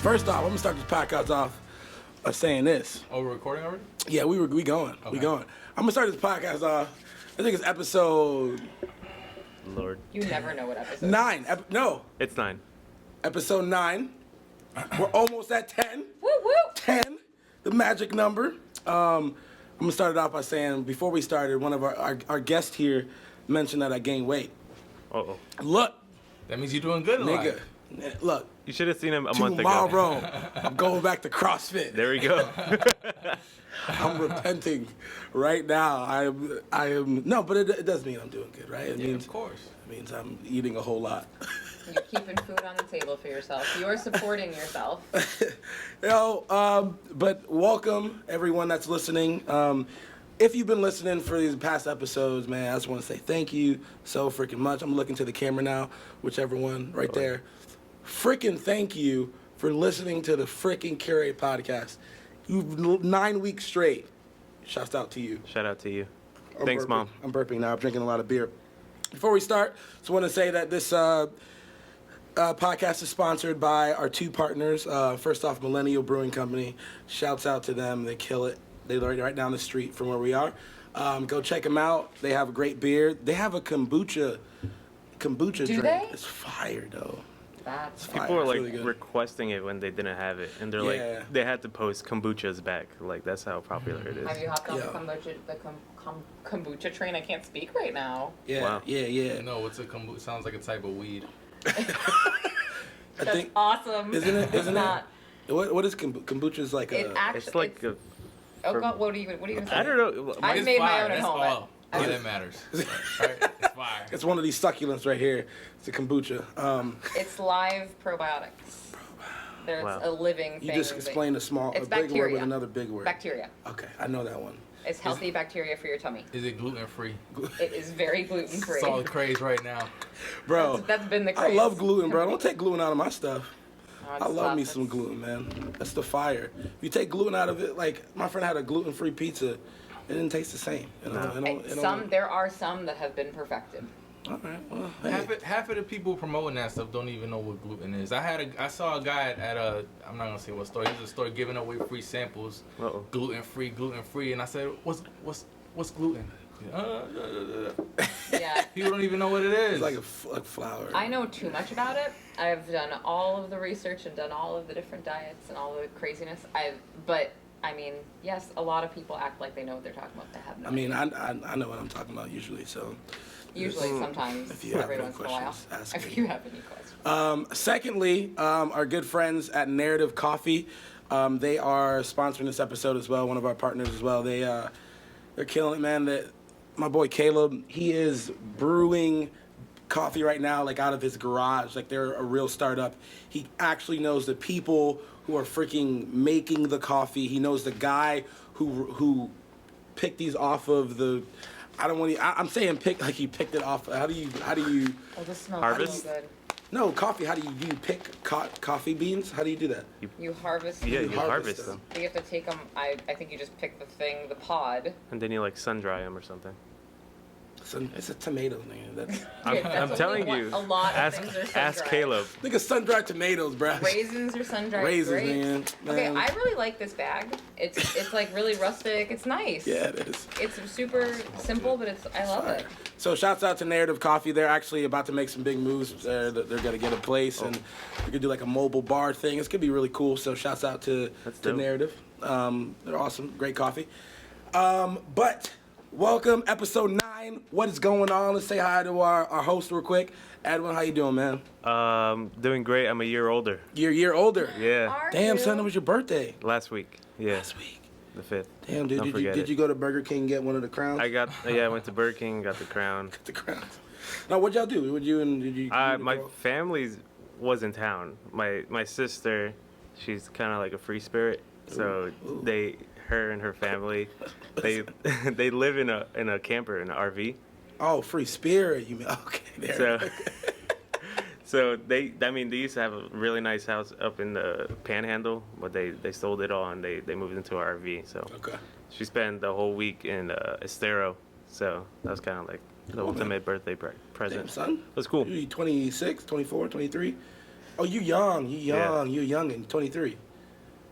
First off, I'm gonna start this podcast off by saying this. Oh, we're recording already? Yeah, we going. Okay. We going. I'm gonna start this podcast off. I think it's episode Lord. You never know what episode. 9. No, It's 9. episode 9. We're almost at 10. Woo woo. 10, the magic number. I'm gonna start it off by saying before we started, one of our guests here mentioned that I gained weight. Uh-oh. Look, That means you're doing good in nigga. life. Look. You should have seen him a month ago. Tomorrow, I'm going back to CrossFit. There we go. I'm repenting right now. I am no, but it does mean I'm doing good, right? It means, of course. It means I'm eating a whole lot. You're keeping food on the table for yourself. You're supporting yourself. But welcome everyone that's listening. If you've been listening for these past episodes, man, I just want to say thank you so freaking much. I'm looking to the camera now, whichever one right there. Freaking thank you for listening to the freaking Curate podcast. You've 9 weeks straight. Shouts out to you. Shout out to you. I'm Thanks, burping. Mom. I'm burping now. I'm drinking a lot of beer. Before we start, just want to say that this podcast is sponsored by our two partners. First off, Millennial Brewing Company. Shouts out to them. They kill it. They're right down the street from where we are. Go check them out. They have a great beer. They have a kombucha Do drink. they? It's fire, though. That's Fire. People were It's like really good. requesting it when they didn't have it, and they're Yeah. like, they had to post kombuchas back. Like that's how popular it Have is. you hopped on Yeah. the kombucha train? I can't speak right now. Yeah, Wow. yeah. No, what's a kombucha? Sounds like a type of weed. I That's think, awesome. isn't it? It's not. What is kombucha? Is like It a... actually. It's like a, Oh God, what are you gonna say? I don't know. I It's made my fire. own at That's home. all. I- That matters. Right? It's fire. It's one of these succulents right here. It's a kombucha. It's live probiotics. There's Wow. a living thing. You just that- explained It's a big word with bacteria. another big word. Bacteria. Okay, I know that one. It's healthy bacteria for your tummy. Is it gluten free? It is very gluten free. It's all the craze right now. Bro, That's been the I craze. love gluten, bro. Don't take gluten out of my stuff. Oh, it's I love me tough. some gluten, man. That's the fire. If you take gluten out of it, like my friend had a gluten-free pizza, it didn't taste the same. You know, There are some that have been perfected. All right, well, hey. Half of the people promoting that stuff don't even know what gluten is. I saw a guy at a, I'm not gonna say what store. He was a store giving away free samples, Uh-oh. gluten free, and I said, what's gluten? Yeah. People don't even know what it is. It's like like flour. I know too much about it. I've done all of the research and done all of the different diets and all the craziness. But I mean, yes, a lot of people act like they know what they're talking about. They have no I mean, idea. I know what I'm talking about usually, so. Usually, sometimes, If you have every any once in a while. questions, ask If me. you have any questions. Secondly, our good friends at Narrative Coffee, they are sponsoring this episode as well. One of our partners as well. They're killing it, man. My boy Caleb, he is brewing coffee right now, like out of his garage. Like they're a real startup. He actually knows the people who are freaking making the coffee. He knows the guy who picked these off of the. I don't want to. I'm saying pick like he picked it off. How do you? Oh, this smells Harvest? so good. No, coffee. How do you pick coffee beans? How do you do that? You harvest. Yeah, you harvest harvest them. them, You have to take them. I think you just pick the pod. and then you like sun dry them or something. It's a tomato thing. That's That's I'm only telling one- you. A lot Ask of things are ask sun-dried. Caleb. nigga sun-dried tomatoes, bruh. Raisins or sun-dried Raisins, grapes. man. Okay, Man. I really like this bag. It's like really rustic. It's nice. Yeah, it is. It's super simple, but I love it. So shouts out to Narrative Coffee. They're actually about to make some big moves. They're gonna get a place and they're gonna do like a mobile bar thing. It's gonna be really cool. So shouts out to dope. Narrative. They're awesome. Great coffee. But welcome, episode 9. What is going on? Let's say hi to our host real quick. Edwin, how you doing, man? Doing great. I'm a year older. You're a year older. Yeah. Are Damn, you? son, it was your birthday Last week. Yeah. last week. The 5th. Damn, dude, Don't forget did it. you go to Burger King and get one of the crowns? I went to Burger King, got the crown. The crowns. Now, what'd y'all do? Did you My family was in town. My sister, she's kind of like a free spirit. So Ooh. her and her family, they they live in a camper, in an RV. Oh, free spirit. You mean okay? There. So so they used to have a really nice house up in the Panhandle, but they sold it all and they moved into an RV. So Okay. she spent the whole week in Estero. So that was kind of like the Cool, man. ultimate birthday present. Damn, son. It was cool. You 26, 24, 23? Oh, you young. Yeah. You're young and 23.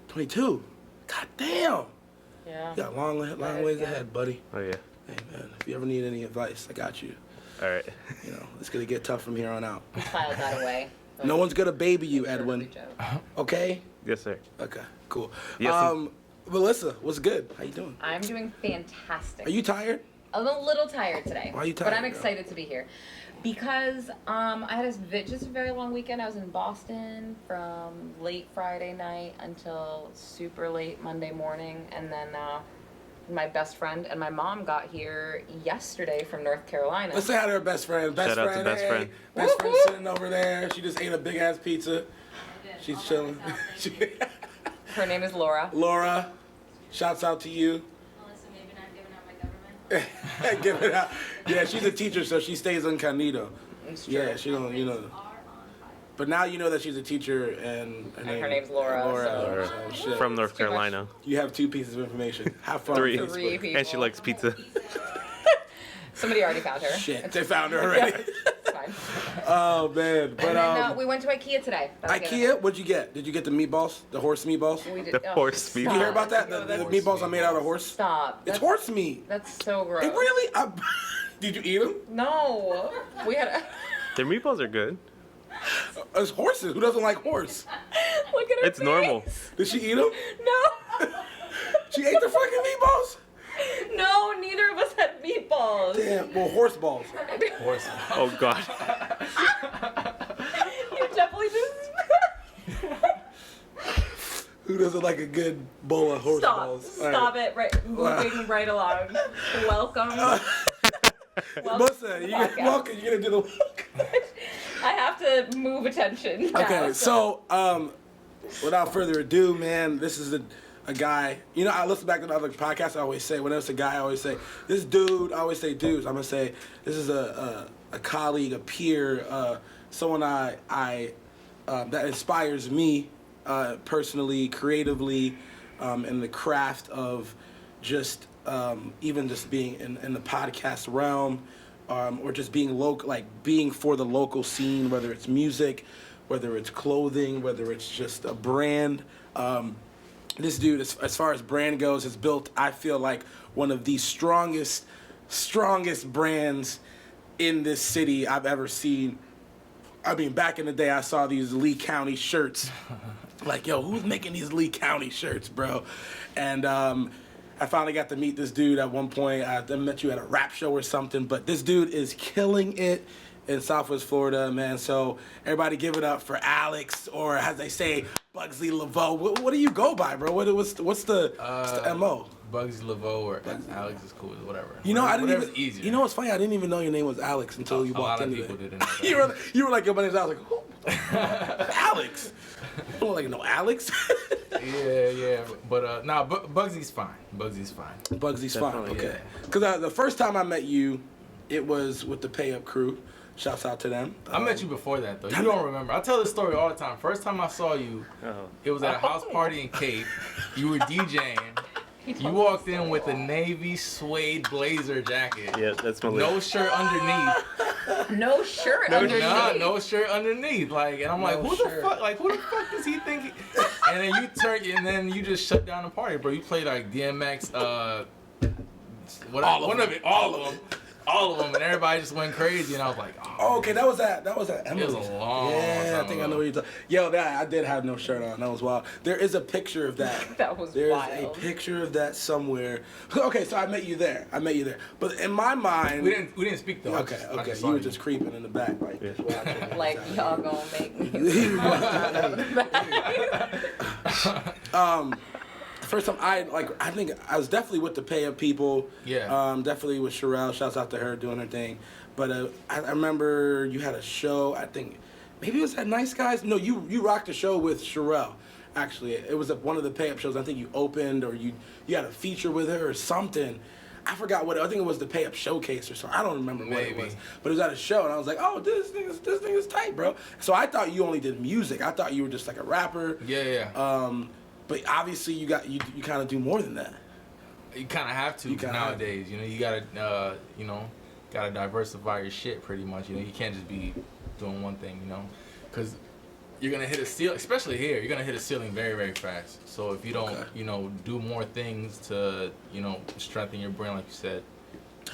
22. God damn. Yeah. You got long ways ahead, buddy. Oh yeah. Hey, man, if you ever need any advice, I got you. All right. You know, it's going to get tough from here on out. We filed that away. No one's going to baby you, Sure to Edwin. reach out. Okay? Yes, sir. Okay, cool. Yes, Melissa, what's good? How you doing? I'm doing fantastic. Are you tired? I'm a little tired today. Why are you But tired, I'm girl? excited to be here. Because I had just a very long weekend. I was in Boston from late Friday night until super late Monday morning. And then my best friend and my mom got here yesterday from North Carolina. Let's say hi to her best friend. Shout out to best hey. friend. Best Whoop, friend whoop. sitting over there. She just ate a big ass pizza. She's chilling. Her name is Laura. Laura, shouts out to you. Melissa, maybe not giving out my government. Give it out. Yeah, she's a teacher, so she stays incognito. It's true. Yeah, she don't, you know. Are on fire. But now you know that she's a teacher, and her name's Laura, Laura, so- shit. From North It's too much. Carolina. You have 2 pieces of information. Have fun. on 3. Facebook. 3 people. And she likes pizza. Somebody already found her. Shit, they found her already. It's fine. Oh man, but And then we went to IKEA today. That was good. IKEA, what'd you get? Did you get the meatballs, the horse meatballs? We did, The horse meat. Did you hear about that? No, The that's- meatballs are made out of horse. Stop. It's That's- horse meat. That's so gross. It really? Did you eat them? No. We had. Their meatballs are good. It's horses. Who doesn't like horse? Look at her. It's normal. face. Did she eat them? No. She ate the fucking meatballs. No, neither of us had meatballs. Damn. Well, horse balls. Horse. Oh God. You definitely just. Who doesn't like a good bowl of horse Stop. balls? All Stop right. it. Right. Moving right along. Welcome. Welcome Melissa, to the you're gonna podcast. walk. You're gonna do the. I have to move attention. Now, Okay, so without further ado, man, this is a guy. You know, I listen back to the other podcasts. I always say, whenever it's a guy, I always say, this dude. I always say dudes. I'm gonna say this is a colleague, a peer, someone I that inspires me personally, creatively, in the craft of just even just being in the podcast realm. Or just being local, like being for the local scene, whether it's music, whether it's clothing, whether it's just a brand. This dude, as far as brand goes, has built, I feel like, one of the strongest brands in this city I've ever seen. I mean, back in the day, I saw these Lee County shirts. Like, yo, who's making these Lee County shirts, bro? And I finally got to meet this dude at one point. I met you at a rap show or something, but this dude is killing it in Southwest Florida, man. So everybody give it up for Alex, or as they say, Bugzy Lavoe. What do you go by, bro? What's the MO? Bugzy, Lavoe, or Alex is cool, whatever. You know, I didn't Whatever's even. easier. You know what's funny? I didn't even know your name was Alex until you a lot walked of in people today. didn't know that. you were like, your name's Alex. Like, who? Alex. I don't like no Alex. Yeah, but nah, Bugsy's fine. Bugsy's fine. Bugsy's fine. Definitely, Okay. Because the first time I met you, it was with the Pay Up crew. Shouts out to them. I met you before that though. You don't remember? I tell this story all the time. First time I saw you, it was at a house party in Cape. You were DJing. You walked in with a navy suede blazer jacket. Yeah, that's my No shirt underneath. No shirt underneath. No shirt underneath. Like, and I'm like, No who shirt. the fuck? Like, who the fuck does he think? And then you just shut down the party, bro. You played like DMX, All of them, and everybody just went crazy. And I was like, Oh, okay, that was at Emily. It was a long Yeah, I time think I ago. know what you're talking. Yo, I did have no shirt on. That was wild. There is a picture of that. That was There's wild. a picture of that somewhere. Okay, so I met you there. But in my mind, we didn't speak though. Okay, I okay. just You saw were just creeping in the back, like Yeah. watching. Like, y'all gonna make me. First time I think I was definitely with the Pay Up people. Yeah. Definitely with Sherelle. Shouts out to her doing her thing. But I remember you had a show. I think maybe it was at Nice Guys. No, you rocked a show with Sherelle. Actually, it was one of the Pay Up shows. I think you opened or you had a feature with her or something. I forgot what. I think it was the Pay Up showcase or something. I don't remember what it Maybe. was. But it was at a show, and I was like, oh, this thing is tight, bro. So I thought you only did music. I thought you were just like a rapper. Yeah. But obviously you kind of do more than that. You kind of have to You kinda nowadays. You know, you gotta diversify your shit pretty much. You know, you can't just be doing one thing. You know, because you're gonna hit a ceiling, especially here. You're gonna hit a ceiling very, very fast. So if you don't, do more things to, strengthen your brain, like you said.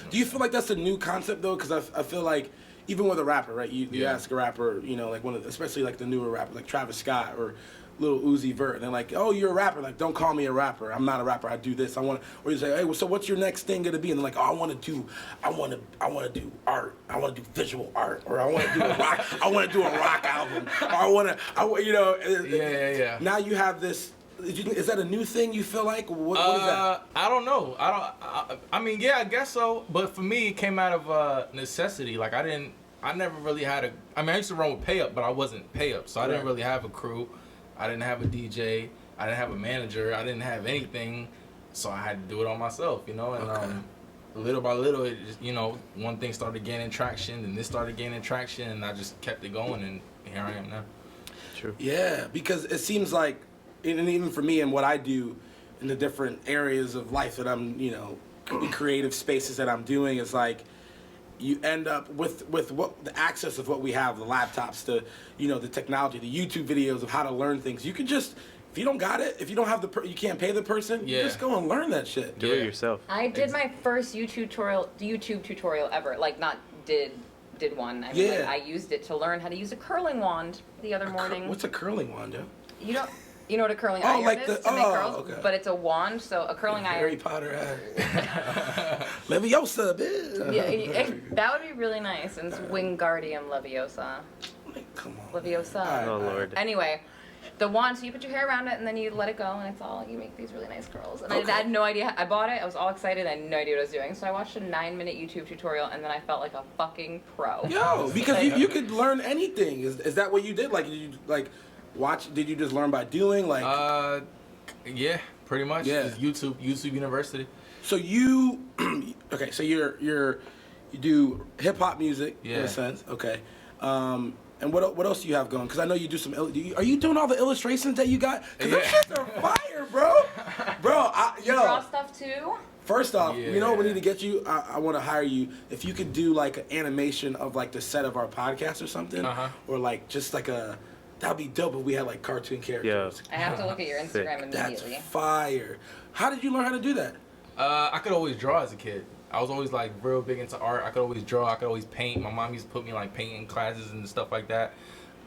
Do you feel like that's a new concept though? Because I feel like even with a rapper, right? You ask a rapper, like especially like the newer rapper, like Travis Scott or Lil Uzi Vert, and they're like, "Oh, you're a rapper." Like, don't call me a rapper. I'm not a rapper. I do this. Or you say, "Hey, well, so what's your next thing gonna be?" And they're like, "Oh, I want to do art. I want to do visual art, or I want to do a rock. I want to do a rock album. Or Yeah. Now you have this. Is that a new thing? You feel like what is that? I don't know. I mean, yeah, I guess so. But for me, it came out of necessity. Like I never really had I used to run with Pay Up, but I wasn't Pay Up, so I didn't really have a crew. I didn't have a DJ. I didn't have a manager. I didn't have anything, so I had to do it on myself, And little by little, it just, one thing started gaining traction, and this started gaining traction, and I just kept it going, and here I am now. True. Yeah, because it seems like, and even for me and what I do in the different areas of life that I'm, the creative spaces that I'm doing, is like, you end up with what the access of what we have, the laptops, the the technology, the YouTube videos of how to learn things. You can just, if you don't got it, if you don't have you can't pay the person, you just go and learn that shit. Do it yourself. I did my first YouTube tutorial ever. Like, not did one. I mean, like, I used it to learn how to use a curling wand the other morning. What's a curling wand, yo? You know what a curling iron like is to make curls? Okay. But it's a wand, so a curling iron. Harry Potter. Leviosa, bitch. Yeah, that would be really nice. And it's Wingardium Leviosa. Come on. Leviosa. Oh, Lord. Anyway, the wand, so you put your hair around it and then you let it go, and it's all, you make these really nice curls. And I had no idea. I bought it. I was all excited. I had no idea what I was doing. So I watched a 9-minute YouTube tutorial, and then I felt like a fucking pro. Yo, because you could learn anything. Is that what you did? Like, did you did you just learn by doing? Like, yeah, pretty much. Yeah. Just YouTube University. So you, okay, so you do hip hop music in a sense, okay. And what else do you have going? Because I know you do some. Are you doing all the illustrations that you got? Because those shits are fire, bro. You draw stuff too? First off, we need to get you. I want to hire you. If you could do like an animation of like the set of our podcast or something, or like just like that'd be dope if we had like cartoon characters. I have to look at your Instagram immediately. That's fire. How did you learn how to do that? I could always draw as a kid. I was always like real big into art. I could always draw. I could always paint. My mom used to put me like painting classes and stuff like that.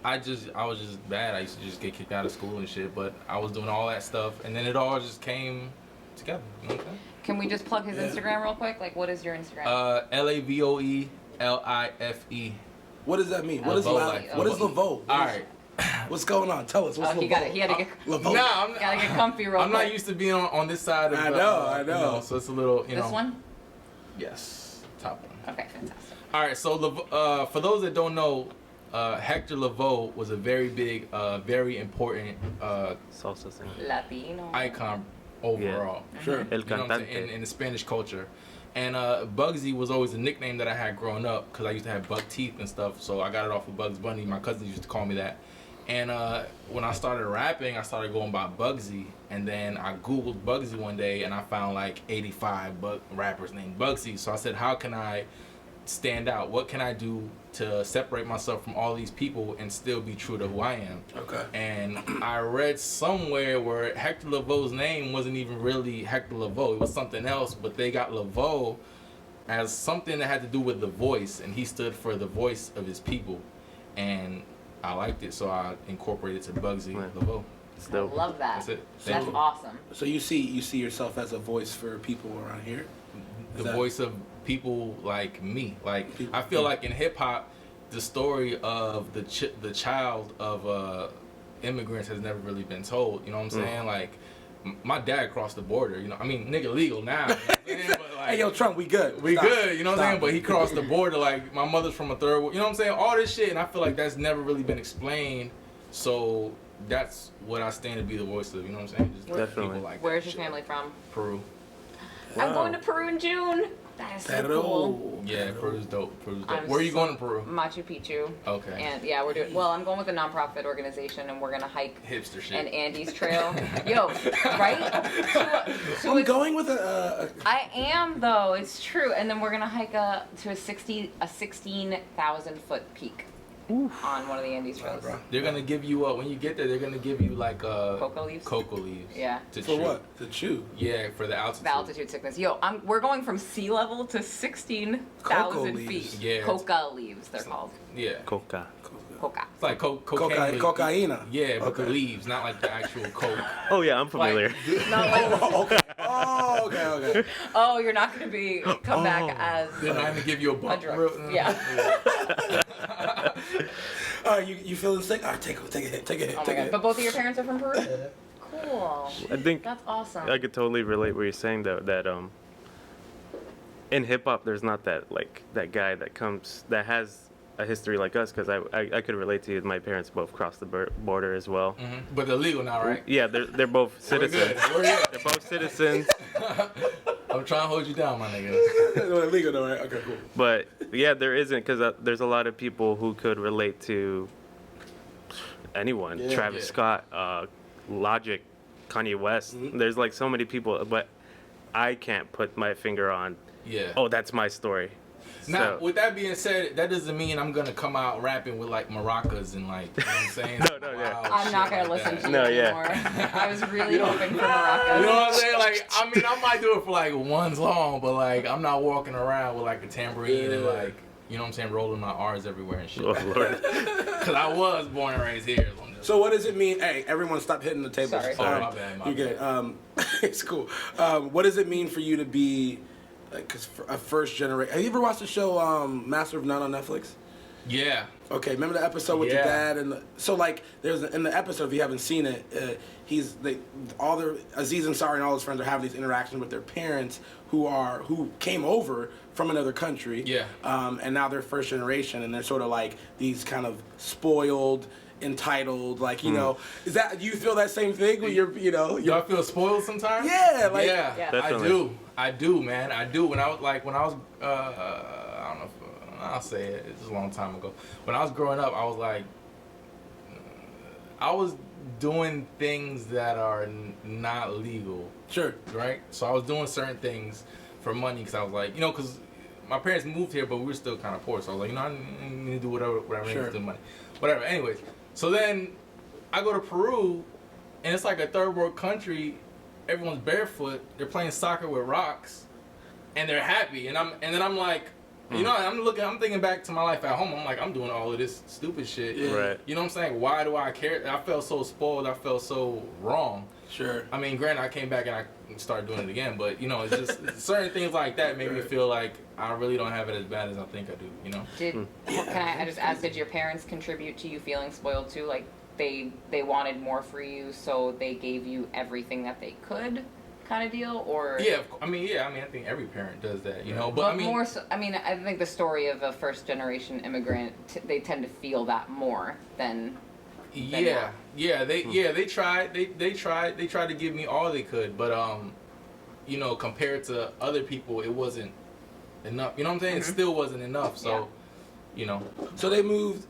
I was just bad. I used to just get kicked out of school and shit. But I was doing all that stuff, and then it all just came together. You know what I'm saying? Can we just plug his Instagram real quick? Like, what is your Instagram? Lavoe Life. What does that mean? What is Lavoe? All right. What's going on? Tell us. What's Lavoe? He had to get. Lavoe. Gotta get comfy real quick. I'm not used to being on this side of. I know. So it's a little. This one? Yes, top one. Okay, fantastic. All right, so for those that don't know, Hector Lavoe was a very big, very important salsa singer, Latino icon overall. Yeah. Sure. El cantante. In the Spanish culture. And Bugzy was always a nickname that I had growing up because I used to have buck teeth and stuff. So I got it off of Bugs Bunny. My cousins used to call me that. And when I started rapping, I started going by Bugzy. And then I Googled Bugzy one day, and I found like 85 rappers named Bugzy. So I said, how can I stand out? What can I do to separate myself from all these people and still be true to who I am? Okay. And I read somewhere where Hector Lavoe's name wasn't even really Hector Lavoe. It was something else, but they got Lavoe as something that had to do with the voice, and he stood for the voice of his people. And I liked it, so I incorporated it to Bugzy Lavoe. I love that. That's it. That's awesome. So you see yourself as a voice for people around here? The voice of people like me. Like, I feel like in hip hop, the story of the child of immigrants has never really been told. You know what I'm saying? Like, my dad crossed the border. You know, I mean, nigga legal now. You know what I'm but like, hey, yo, Trump, we good. We Stop. good. You know what I'm saying? But he crossed the border. Like, my mother's from a third world. You know what I'm saying? All this shit, and I feel like that's never really been explained. So that's what I stand to be the voice of. You know what I'm saying? Just Definitely. people like Where's that your family from? Peru. I'm going to Peru in June. That is so cool. Yeah, Peru's dope. I'm Where are you going to Peru? Machu Picchu. Okay. And yeah, we're doing. Well, I'm going with a nonprofit organization, and we're gonna hike Hipster shit. an Andes Trail. Yo, right? I'm going with a. I am though. It's true. And then we're gonna hike to a 16,000 foot peak. on one of the indie shows. They're gonna give you when you get there. They're gonna give you like Cocoa leaves. Cocoa leaves. Yeah. To For chew. what? To chew. Yeah, for the altitude. The altitude sickness. Yo, we're going from sea level to 16,000 leaves. feet. Yeah. Coca leaves, they're called. Yeah. Coca. Coca. It's like cocaine. Cocaina. Yeah, but Okay. the leaves, not like the actual coke. Oh yeah, I'm familiar. Not like, Oh, okay. oh, you're not going to come back as They're not gonna give you a a bump. drug. Yeah. All right, you feeling sick? All right, take a hit. Oh my Take a god. hit. But both of your parents are from Peru? Cool. I think That's awesome. I could totally relate what you're saying though. That in hip hop, there's not that guy that has a history like us, because I could relate to you. My parents both crossed the border as well. Mhm. But they're legal now, right? Yeah, they're both We're good. citizens. We're good. They're both citizens. I'm trying to hold you down, my nigga. Legal though, right? Okay, cool. But yeah, there isn't, because there's a lot of people who could relate to anyone. Yeah. Travis Yeah. Scott, Logic, Kanye West. Mhm. There's like so many people, but I can't put my finger on. Yeah. Oh, that's my story. Now, So- with that being said, that doesn't mean I'm gonna come out rapping with like maracas and like, you know what I'm saying? No, yeah. Wild I'm shit not going to like listen that. to you No, yeah. anymore. I was really hoping for maracas. You know what I'm saying? Like, I mean, I might do it for like one song, but like, I'm not walking around with like a tambourine and Yeah. like, you know what I'm saying, rolling my R's everywhere and shit. Oh Lord. Because I was born and raised here. So I'm just, So what does it mean? Hey, everyone stop hitting the table. Sorry. oh, my bad, my You get bad. it. It's cool. What does it mean for you to be, like, 'cause for a first generation? Have you ever watched the show Master of None on Netflix? Yeah. Okay, remember the episode with the Yeah. dad and so like there's in the episode, if you haven't seen it, Aziz Ansari and all his friends are having these interactions with their parents who came over from another country. Yeah. And now they're first generation and they're sort of like these kind of spoiled, entitled, like you know. Do you feel that same thing when you're Y'all feel spoiled sometimes? Yeah, like- yeah, Yeah. Definitely. I do, man. I do. When I was I don't know if I'll say it. It's a long time ago. When I was growing up, I was like, I was doing things that are not legal, Sure. right? So I was doing certain things for money because I was like, because my parents moved here, but we were still kind of poor. So I was like, I need to do whatever I Sure. need to do money, whatever. Anyways, so then I go to Peru, and it's like a third world country. Everyone's barefoot. They're playing soccer with rocks, and they're happy. And then I'm like, I'm thinking back to my life at home. I'm like, I'm doing all of this stupid shit. Yeah. Right. You know what I'm saying? Why do I care? I felt so spoiled. I felt so wrong. Sure. I mean, granted, I came back and I started doing it again, but it's just certain things like that made me feel like I really don't have it as bad as I think I do. Can I just ask, did your parents contribute to you feeling spoiled too? Like they wanted more for you, so they gave you everything that they could, kind of deal, or Yeah, I think every parent does that, But But I mean, more so, I think the story of a first generation immigrant, they tend to feel that more than. they tried to give me all they could, but compared to other people, it wasn't enough. You know what I'm saying? It still wasn't enough. So, So they moved.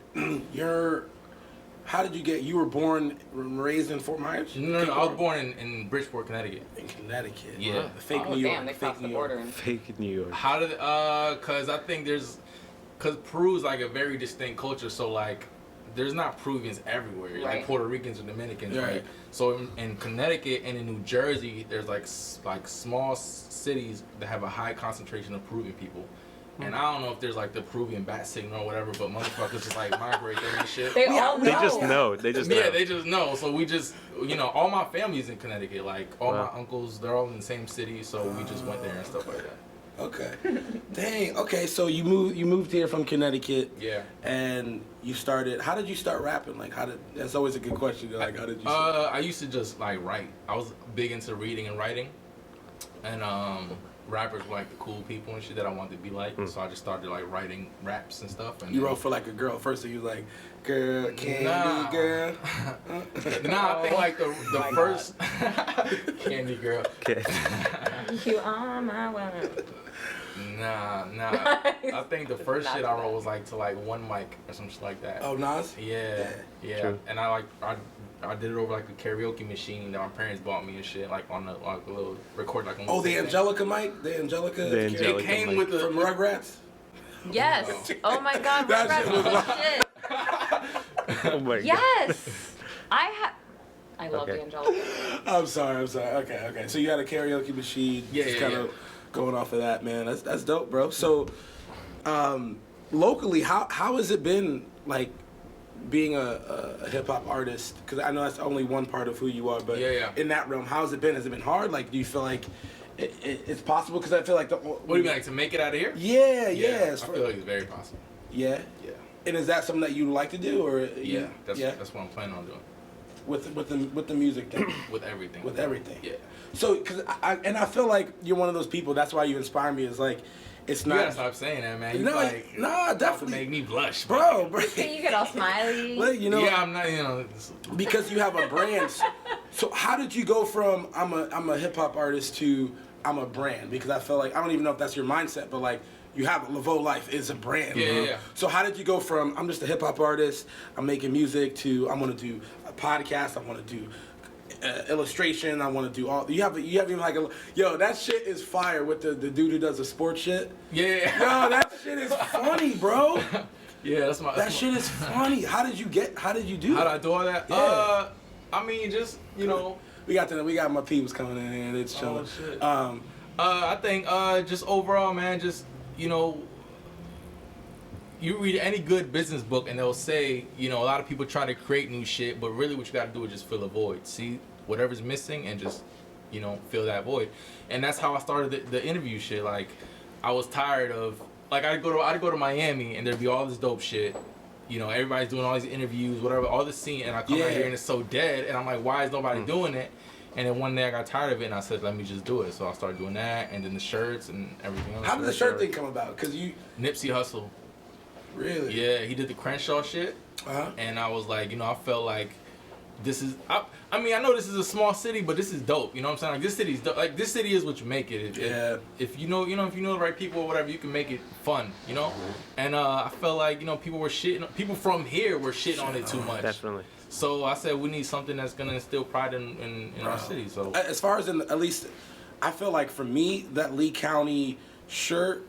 How did you get? You were born and raised in Fort Myers? No, I was born in Bridgeport, Connecticut. In Connecticut. Yeah. The fake Oh New York. damn, they fake crossed the New York. border. And, Fake New York. How did? Cause I think cause Peru's like a very distinct culture. So like, there's not Peruvians everywhere. Right. Like Puerto Ricans or Dominicans, Right. right? So in Connecticut and in New Jersey, there's like small cities that have a high concentration of Peruvian people. And I don't know if there's like the Peruvian bat signal or whatever, but motherfuckers just like migrate there and shit. they all know. They just know. They just know. Yeah, they just know. So we just, all my family's in Connecticut. Like all Wow. my uncles, they're all in the same city. So we just went there and stuff like that. Okay. Dang. Okay. So you moved here from Connecticut. Yeah. And you started. How did you start rapping? Like, that's always a good question. Like, how did you? I used to just like write. I was big into reading and writing, and rappers were like the cool people and shit that I wanted to be like. So I just started like writing raps and stuff. And You then- wrote for like a girl. First thing you was like, girl, candy Nah. girl. Nah, I think like the my first Candy Girl. Okay. You are my woman. Nah. I think the first shit I wrote was like to like one mic or some shit like that. Oh, Nas. Yeah. True. And I did it over like a karaoke machine that my parents bought me and shit, like on a little record like on. Oh, the thing. Angelica mic. The Angelica. The It Angelica came mic. with the from Rugrats. Yes. Oh my God, That Rugrats shit was was the shit. Oh my god. Yes, I love Okay. D'Angelo. I'm sorry. Okay. So you had a karaoke machine. Yeah, just yeah, kind of going off of that, man. That's dope, bro. So, locally, how has it been like being a hip hop artist? Because I know that's only one part of who you are, but Yeah. in that realm, how's it been? Has it been hard? Like, do you feel like it's possible? Because I feel like What do you mean, like to make it out of here? Yeah. I feel like it's very possible. Yeah. Yeah. And is that something that you like to do, or Yeah, that's what I'm planning on doing. with the music thing? With everything. With everything. Yeah. So, because I feel like you're one of those people. That's why you inspire me. Is like, it's You gotta not. stop saying that, man. You No, like, nah, about to definitely. make me blush, Bro. You get all smiley. Like, you know, Yeah, I'm not. because you have a brand. So how did you go from I'm a hip hop artist to I'm a brand? Because I feel like I don't even know if that's your mindset, but like you have Lavoe Life is a brand. Yeah, bro. yeah. So how did you go from I'm just a hip hop artist, I'm making music, to I'm gonna do a podcast, I want to do illustration, I want to do all. You have even like yo, that shit is fire with the dude who does the sports shit. Yeah. Yo, that shit is funny, bro. Yeah, that's my. That shit is funny. How did you do How that? did I do all that? Yeah. I mean, just you know. We got my peoples coming in here and it's chilling. shit. I think just overall, man, just you know, you read any good business book and they'll say, you know, a lot of people try to create new shit, but really what you got to do is just fill a void. See whatever's missing and just, you know, fill that void. And that's how I started the interview shit. Like, I was tired of like I'd go to Miami and there'd be all this dope shit. You know, everybody's doing all these interviews, whatever, all this scene, and I come out here and it's so dead, and I'm like, why is nobody doing it? And then one day I got tired of it, and I said, let me just do it. So I started doing that, and then the shirts and everything else. how did the shirt thing come about? Cause you Nipsey Hussle. really, Yeah, he did the Crenshaw shit, uh-huh. and I was like, you know, I felt like this is. I mean, I know this is a small city, but this is dope. You know what I'm saying? Like this city's dope. Like this city is what you make it. If you know the right people or whatever, you can make it fun. You know, and I felt like people from here were shitting on it too much. Definitely. So I said we need something that's gonna instill pride in our city. So As far as at least, I feel like for me that Lee County shirt,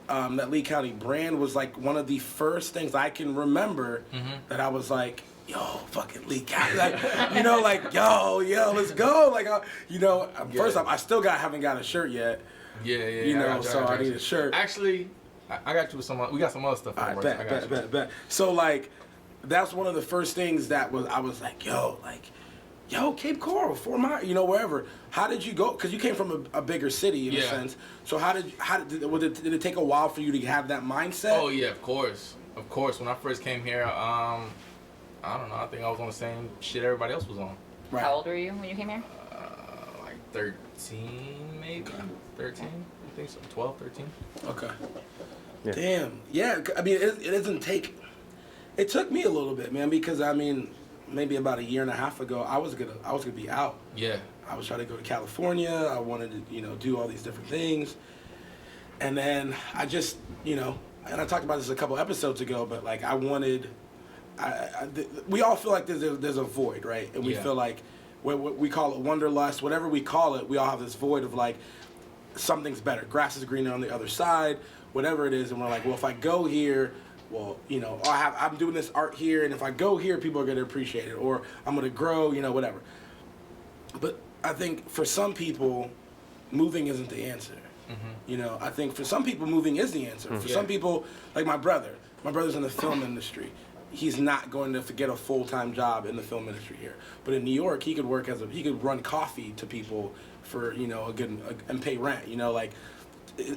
that Lee County brand was like one of the first things I can remember that I was like, yo, fucking Lee County, like, you know, like yo, let's go, like, you know, first off, I still haven't got a shirt yet. yeah. You know, so I need a shirt. Actually, I got you with some. We got some other stuff. All right, I got you. bet. So like, that's one of the first things I was like, yo, Cape Coral, 4 Mile, you know, wherever. How did you go? Because you came from a bigger city in a sense. So did it take a while for you to have that mindset? Oh yeah, of course. When I first came here, I don't know. I think I was on the same shit everybody else was on. Right. How old were you when you came here? Like 13, maybe. 13. I think so. 12, 13. Okay. Yeah. Damn. Yeah. I mean, it doesn't take. It took me a little bit, man, because I mean, maybe about a year and a half ago, I was gonna be out. Yeah. I was trying to go to California. I wanted to, you know, do all these different things, and then I just, you know, and I talked about this a couple episodes ago, but like I wanted. We all feel like there's a void, right? And we feel like what we call it wanderlust, whatever we call it, we all have this void of like something's better. Grass is greener on the other side, whatever it is, and we're like, well, if I go here, well, you know, I'm doing this art here, and if I go here, people are gonna appreciate it, or I'm gonna grow, you know, whatever. But I think for some people, moving isn't the answer. You know, I think for some people, moving is the answer. For some people, like my brother's in the film industry. He's not going to get a full-time job in the film industry here. But in New York, he could he could run coffee to people for, you know, and pay rent, you know, like,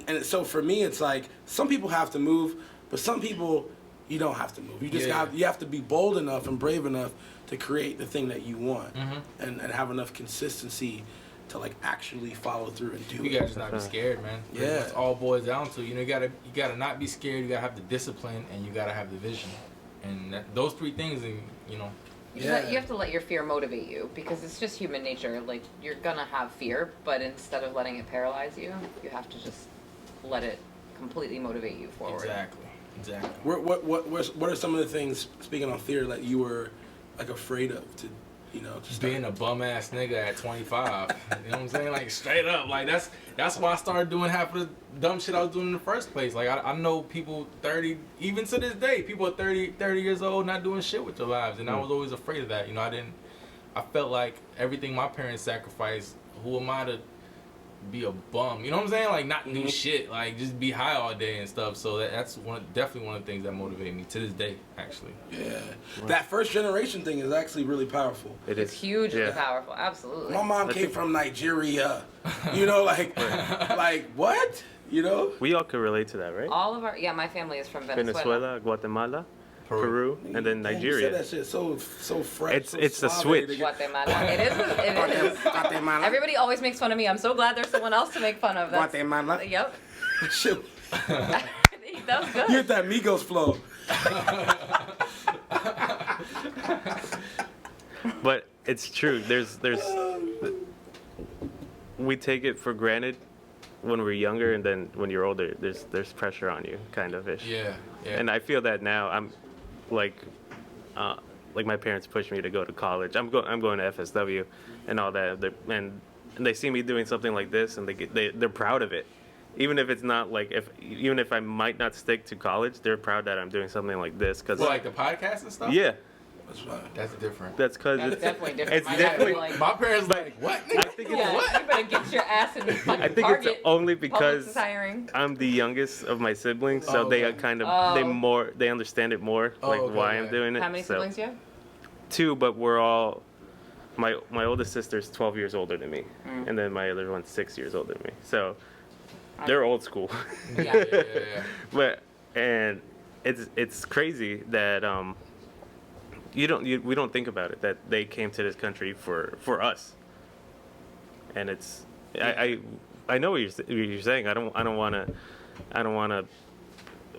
and so for me, it's like, some people have to move, but some people, you don't have to move. You just you have to be bold enough and brave enough to create the thing that you want and have enough consistency to like actually follow through and do it. You gotta just not be scared, man. Yeah. That's all it boils down to. You know, you gotta not be scared. You gotta have the discipline, and you gotta have the vision, and those three things, and you know. You have to let your fear motivate you, because it's just human nature. Like, you're gonna have fear, but instead of letting it paralyze you, you have to just let it completely motivate you forward. Exactly. What are some of the things, speaking on fear, that you were like afraid of to you know, just being a bum ass nigga at 25. You know what I'm saying? Like straight up. Like that's why I started doing half of the dumb shit I was doing in the first place. Like I know people 30, even to this day, people are 30 years old not doing shit with their lives, and I was always afraid of that. You know, I felt like everything my parents sacrificed. Who am I to be a bum? You know what I'm saying? Like not do shit. Like just be high all day and stuff. So that's definitely one of the things that motivate me to this day. Actually. Yeah, that first generation thing is actually really powerful. It's hugely powerful. Absolutely. My mom came from Nigeria. You know, like what? You know? We all could relate to that, right? All of my family is from Venezuela. Venezuela, Guatemala, Peru, and then Man, Nigeria. you said that shit so fresh. It's the switch. Guatemala. It is. Guatemala. Everybody always makes fun of me. I'm so glad there's someone else to make fun of. Guatemala. Yep. Shit. That was good. You hit that Migos flow. But it's true. There's we take it for granted when we're younger, and then when you're older, there's pressure on you, kind of ish. Yeah. And I feel that now. I'm like my parents push me to go to college. I'm going to FSW and all that. And they see me doing something like this, and they're proud of it. Even if it's not like even if I might not stick to college, they're proud that I'm doing something like this. Cause like the podcast and stuff. Yeah. That's different. That's because That's definitely different. It's definitely. Like, My parents like what? I think it's yeah, you better get your ass in the fucking I think Target. it's only Publix because is hiring. I'm the youngest of my siblings, so they are kind of they understand it more, why I'm doing it. How many siblings do you have? 2, but we're all my oldest sister's 12 years older than me, and then my other one's 6 years older than me. So they're old school. Yeah. But and it's crazy that we don't think about it, that they came to this country for us. And it's I know what you're saying. I don't want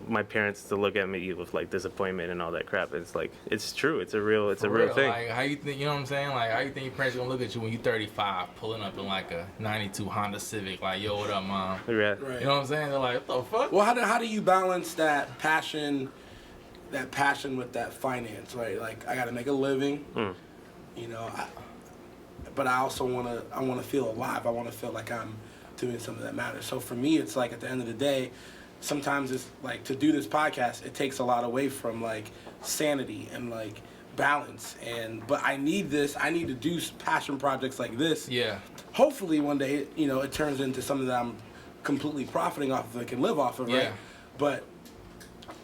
my parents to look at me with like disappointment and all that crap. It's like it's true. It's a real thing. Like how you think, you know what I'm saying? Like how you think your parents are gonna look at you when you're 35, pulling up in like a '92 Honda Civic, like yo, what up, mom? Yeah. Right. You know what I'm saying? They're like, what the fuck? Well, how do you balance that passion with that finance, right? Like I got to make a living, you know, but I also want to feel alive. I want to feel like I'm doing something that matters. So for me, it's like at the end of the day, sometimes it's like to do this podcast, it takes a lot away from like sanity and like balance. But I need to do passion projects like this. Yeah. Hopefully one day, you know, it turns into something that I'm completely profiting off of and can live off of, right? Yeah. But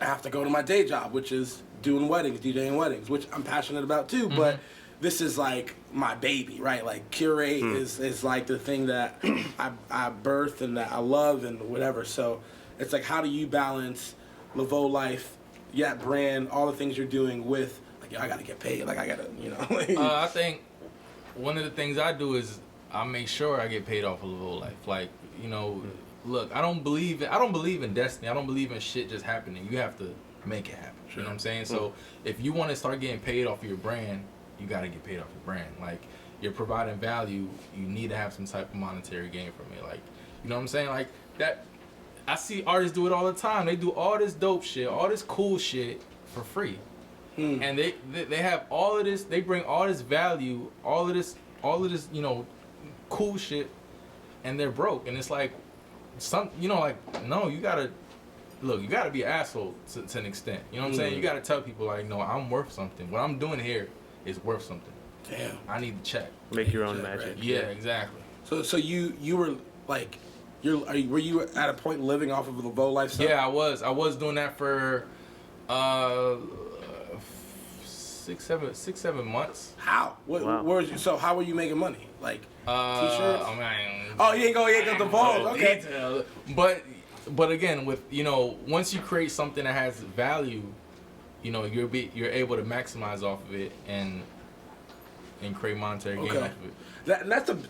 I have to go to my day job, which is doing weddings, DJing weddings, which I'm passionate about too. But this is like my baby, right? Like Curate is like the thing that I birthed and that I love and whatever. So it's like, how do you balance Lavoe life, brand, all the things you're doing with like, I gotta get paid, like I gotta, you know. I think one of the things I do is I make sure I get paid off of Lavoe life. Like, you know. Look, I don't believe in destiny. I don't believe in shit just happening. You have to make it happen. Sure. You know what I'm saying? So if you want to start getting paid off of your brand, you got to get paid off your brand. Like, you're providing value, you need to have some type of monetary gain from it. Like, you know what I'm saying? Like that. I see artists do it all the time. They do all this dope shit, all this cool shit for free, and they have all of this. They bring all this value, all of this, you know, cool shit, and they're broke. And it's like. No, you gotta be an asshole to an extent. You know what I'm saying? You gotta tell people like, no, I'm worth something. What I'm doing here is worth something. Damn. I need to check. Make your own magic. Right? Yeah, exactly. So you were like, were you at a point living off of the Lavoe lifestyle? Yeah, I was doing that for 6-7 months. How? Wow. So how were you making money? Like t-shirts? I mean, Oh, you ain't go divulge. Okay. Detail. But again, with, you know, once you create something that has value, you know, you're able to maximize off of it and create monetary gain off of it.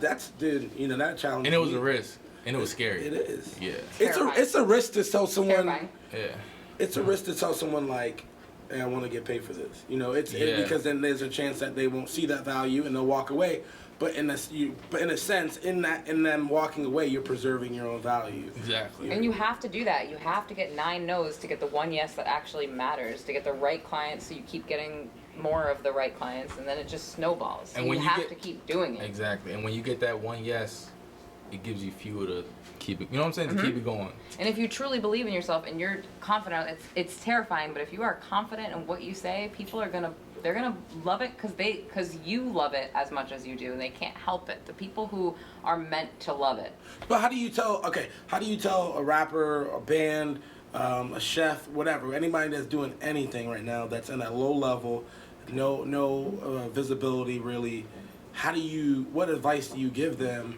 That's dude, you know, that challenge. And it was a risk, and it was scary. It is. Yeah. It's a risk to tell someone. Terrifying. Yeah. It's a risk to tell someone like, hey, I want to get paid for this. You know, because then there's a chance that they won't see that value and they'll walk away. But in a sense, in them walking away, you're preserving your own value. Exactly. And you have to do that. You have to get 9 no's to get the one yes that actually matters, to get the right clients so you keep getting more of the right clients, and then it just snowballs. And you when you have get- to keep doing it. Exactly. And when you get that one yes, it gives you fuel to keep it. You know what I'm saying? To keep it going. And if you truly believe in yourself and you're confident, it's terrifying. But if you are confident in what you say, people are they're gonna love it because you love it as much as you do, and they can't help it. The people who are meant to love it. But how do you tell a rapper, a band, a chef, whatever, anybody that's doing anything right now that's in that low level, no visibility really, what advice do you give them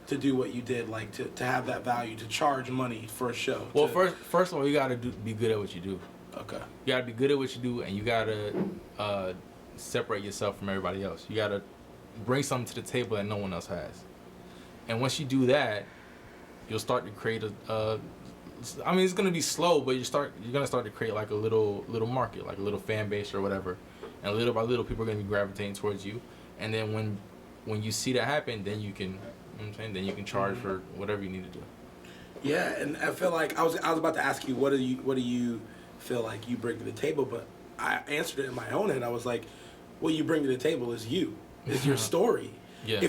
to do what you did, like to have that value, to charge money for a show? Well, first of all, you gotta be good at what you do. Okay. You gotta be good at what you do, and you gotta separate yourself from everybody else. You gotta bring something to the table that no one else has. And once you do that, you'll start to create I mean, it's gonna be slow, but you're gonna start to create like a little market, like a little fan base or whatever. And little by little, people are gonna be gravitating towards you. And then when you see that happen, then you can, you know what I'm saying, then you can charge for whatever you need to do. Yeah, and I feel like I was about to ask you what do you feel like you bring to the table, but I answered it in my own head. I was like, what you bring to the table is you. It's your story. Yeah.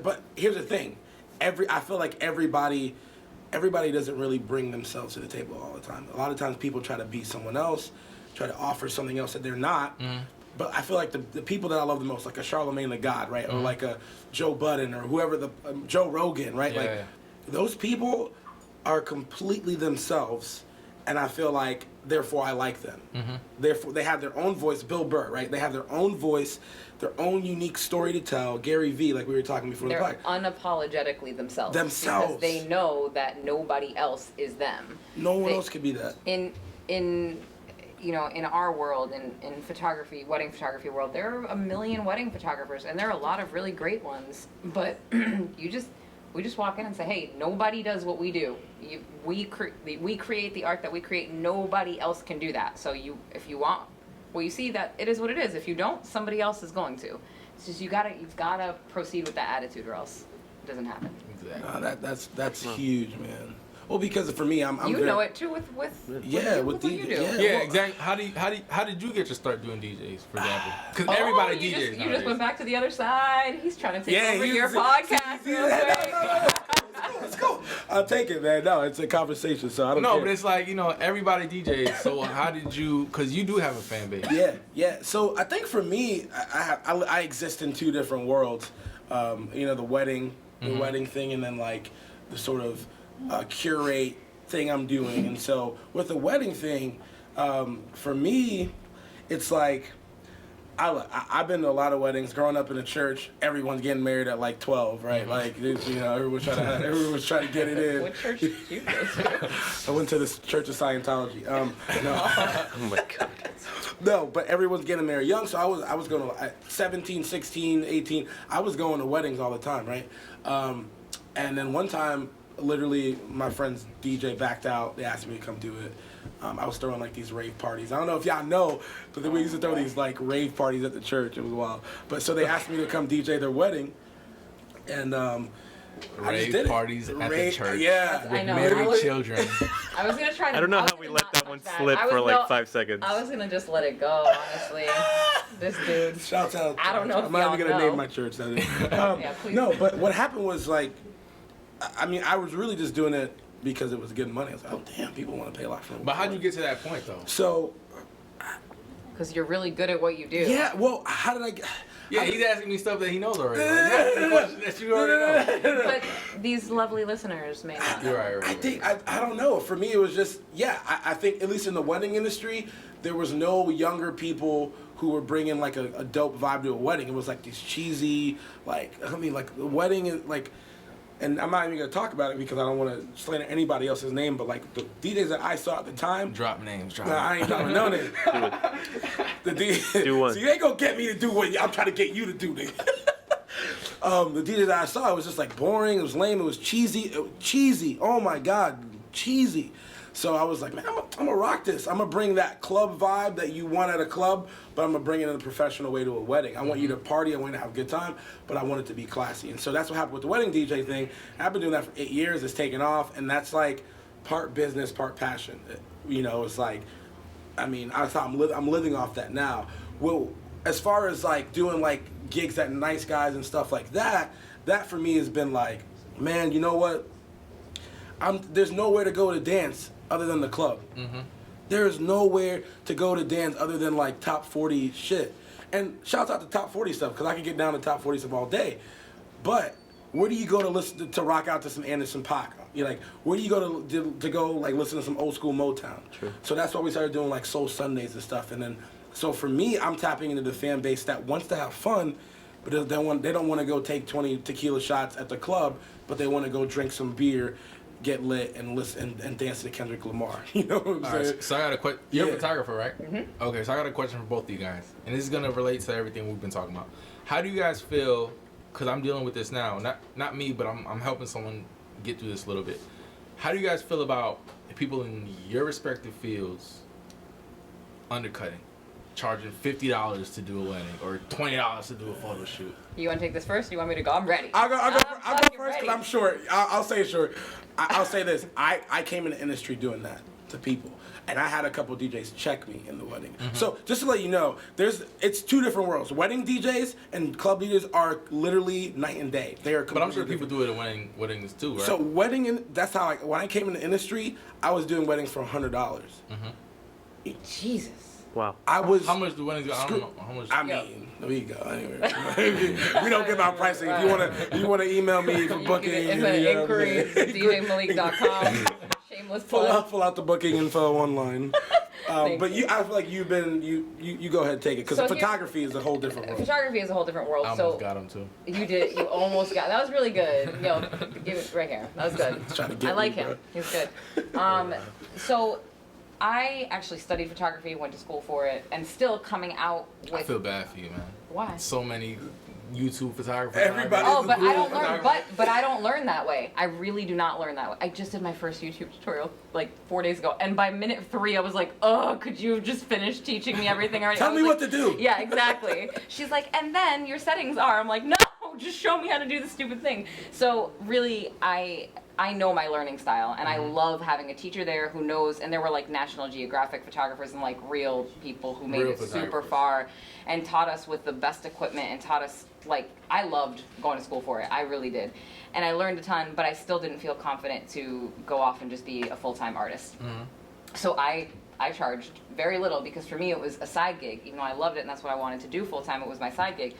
But here's the thing. I feel like everybody doesn't really bring themselves to the table all the time. A lot of times people try to be someone else, try to offer something else that they're not. But I feel like the people that I love the most, like a Charlemagne the God, right? Or like a Joe Budden or whoever, Joe Rogan, right? Yeah. Like those people are completely themselves. And I feel like, therefore, I like them. Therefore, they have their own voice. Bill Burr, right? They have their own voice, their own unique story to tell. Gary Vee, like we were talking before the They're podcast. unapologetically themselves. Themselves. Because they know that nobody else is them. No one else could be that. In our world, in photography, wedding photography world, there are a million wedding photographers, and there are a lot of really great ones. But we just walk in and say, hey, nobody does what we do. We create the art that we create. Nobody else can do that. So if you want, well, you see that it is what it is. If you don't, somebody else is going to. It's just you've gotta proceed with that attitude, or else it doesn't happen. Exactly. That's huge, man. Well, because for me, I'm You very, know it too with with what you DJ, do. Yeah, well, exactly. How did you get your start doing DJs, for example? Because Oh, everybody you DJs just nowadays. went back to the other side. He's trying to take over your see, podcast real quick. Let's go. I'll take it, man. No, it's a conversation, so I don't No, care. but it's like, everybody DJs. So how did you? Because you do have a fan base. Yeah. So I think for me, I exist in two different worlds. The wedding thing, and then like the sort of curate thing I'm doing. And so with the wedding thing, for me, it's like I've been to a lot of weddings. Growing up in a church, everyone's getting married at like 12, right? Like everyone's trying to get it in. What church did you go to? I went to this Church of Scientology. No. Oh my god. No, but everyone's getting married young, so I was going to, at 17, 16, 18, I was going to weddings all the time, right? And then one time, literally, my friend's DJ backed out. They asked me to come do it. I was throwing like these rave parties. I don't know if y'all know, but then we used to throw these like rave parties at the church. It was wild. But so they asked me to come DJ their wedding, and I just did Rave it. parties at the church. Yeah, I know. Married children. I was gonna try to. I don't know was how we gonna let not that touch one that. slip I was for like no- 5 seconds. I was gonna just let it go, honestly. This dude. Shouts out. I don't know if I'm not even y'all gonna know. name my church. That is. Yeah, please. No, but what happened was like, I mean, I was really just doing it because it was good money. I was like, oh damn, people want to pay a lot for it. But how'd you get to that point though? So Because you're really good at what you do. yeah, well, how did I get? Yeah, he's asking me stuff that he knows already. Like, that's the question that you already know. But these lovely listeners may not. You're right. I think I don't know. For me, it was just I think at least in the wedding industry, there was no younger people who were bringing like a dope vibe to a wedding. It was like these cheesy, like the wedding is like, and I'm not even gonna talk about it because I don't want to slander anybody else's name. But like the DJs that I saw at the time, Drop names. nah, I ain't dropping no names. The DJs, Do one. so you ain't gonna get me to do what I'm trying to get you to do. Nigga. The DJs that I saw, it was just like boring. It was lame. It was cheesy. Cheesy. Oh my god, cheesy. So I was like, man, I'm gonna rock this. I'm gonna bring that club vibe that you want at a club, but I'm gonna bring it in a professional way to a wedding. I want you to party. I want you to have a good time, but I want it to be classy. And so that's what happened with the wedding DJ thing. I've been doing that for 8 years. It's taken off, and that's like part business, part passion. It's like, I mean, I thought I'm living off that now. Well, as far as like doing like gigs at Nice Guys and stuff like that, that for me has been like, man, you know what? There's nowhere to go to dance other than the club. Mm-hmm. There's nowhere to go to dance other than like top 40 shit. And shouts out to top 40 stuff, because I can get down to top 40 stuff all day. But where do you go to listen to rock out to some Anderson .Paak? You're like, where do you go to go like listen to some old school Motown? True. So that's why we started doing like Soul Sundays and stuff. And then, so for me, I'm tapping into the fan base that wants to have fun, but they don't want to go take 20 tequila shots at the club, but they want to go drink some beer, get lit, and listen and dance to Kendrick Lamar. You know what I'm saying? Right, so I got a question. You're Yeah. a photographer, right? Mm-hmm. Okay, so I got a question for both of you guys, and this is gonna relate to everything we've been talking about. How do you guys feel? Because I'm dealing with this now. Not me, but I'm helping someone get through this a little bit. How do you guys feel about people in your respective fields undercutting, charging $50 to do a wedding or $20 to do a photo shoot? You want to take this first? Or you want me to go? I'm ready. I'll go fucking first ready. because I'm short. I'll say it short. I'll say this. I came in the industry doing that to people. And I had a couple DJs check me in the wedding. Mm-hmm. So just to let you know, it's two different worlds. Wedding DJs and club DJs are literally night and day. They are completely But I'm sure people different. do it at weddings too, right? So that's how when I came in the industry, I was doing weddings for $100. Mm-hmm. Jesus. Wow. I was. How much do weddings? I don't know how much. I mean, there you go. Anyway, we don't give out pricing. If you wanna email me for booking, It's an inquiry, djmalik.com. Shameless plug. Fill out the booking info online. But I feel like you go ahead and take it, because So photography is a whole different world. Photography is a whole different world. I So almost got him too. you did. You almost got. That was really good. Yo, give it right here. That was good. Trying to get I like me, him. bro. He's good. So I actually studied photography, went to school for it, and still coming out I with. feel bad for you, man. Why? So many YouTube photographers. Everybody- Oh, but I don't learn. Photographer. But I don't learn that way. I really do not learn that way. I just did my first YouTube tutorial like 4 days ago, and by minute 3, I was like, "Oh, could you just finish teaching me everything already?" Tell I was me like, what to do. Yeah, exactly. She's like, "And then your settings are." I'm like, "No, just show me how to do the stupid thing." So really, I know my learning style, and I love having a teacher there who knows. And there were like National Geographic photographers and like real people who made Real it super photographers. far, and taught us with the best equipment, and taught us like I loved going to school for it. I really did, and I learned a ton. But I still didn't feel confident to go off and just be a full-time artist. So I charged very little, because for me it was a side gig. Even though I loved it and that's what I wanted to do full-time, it was my side gig.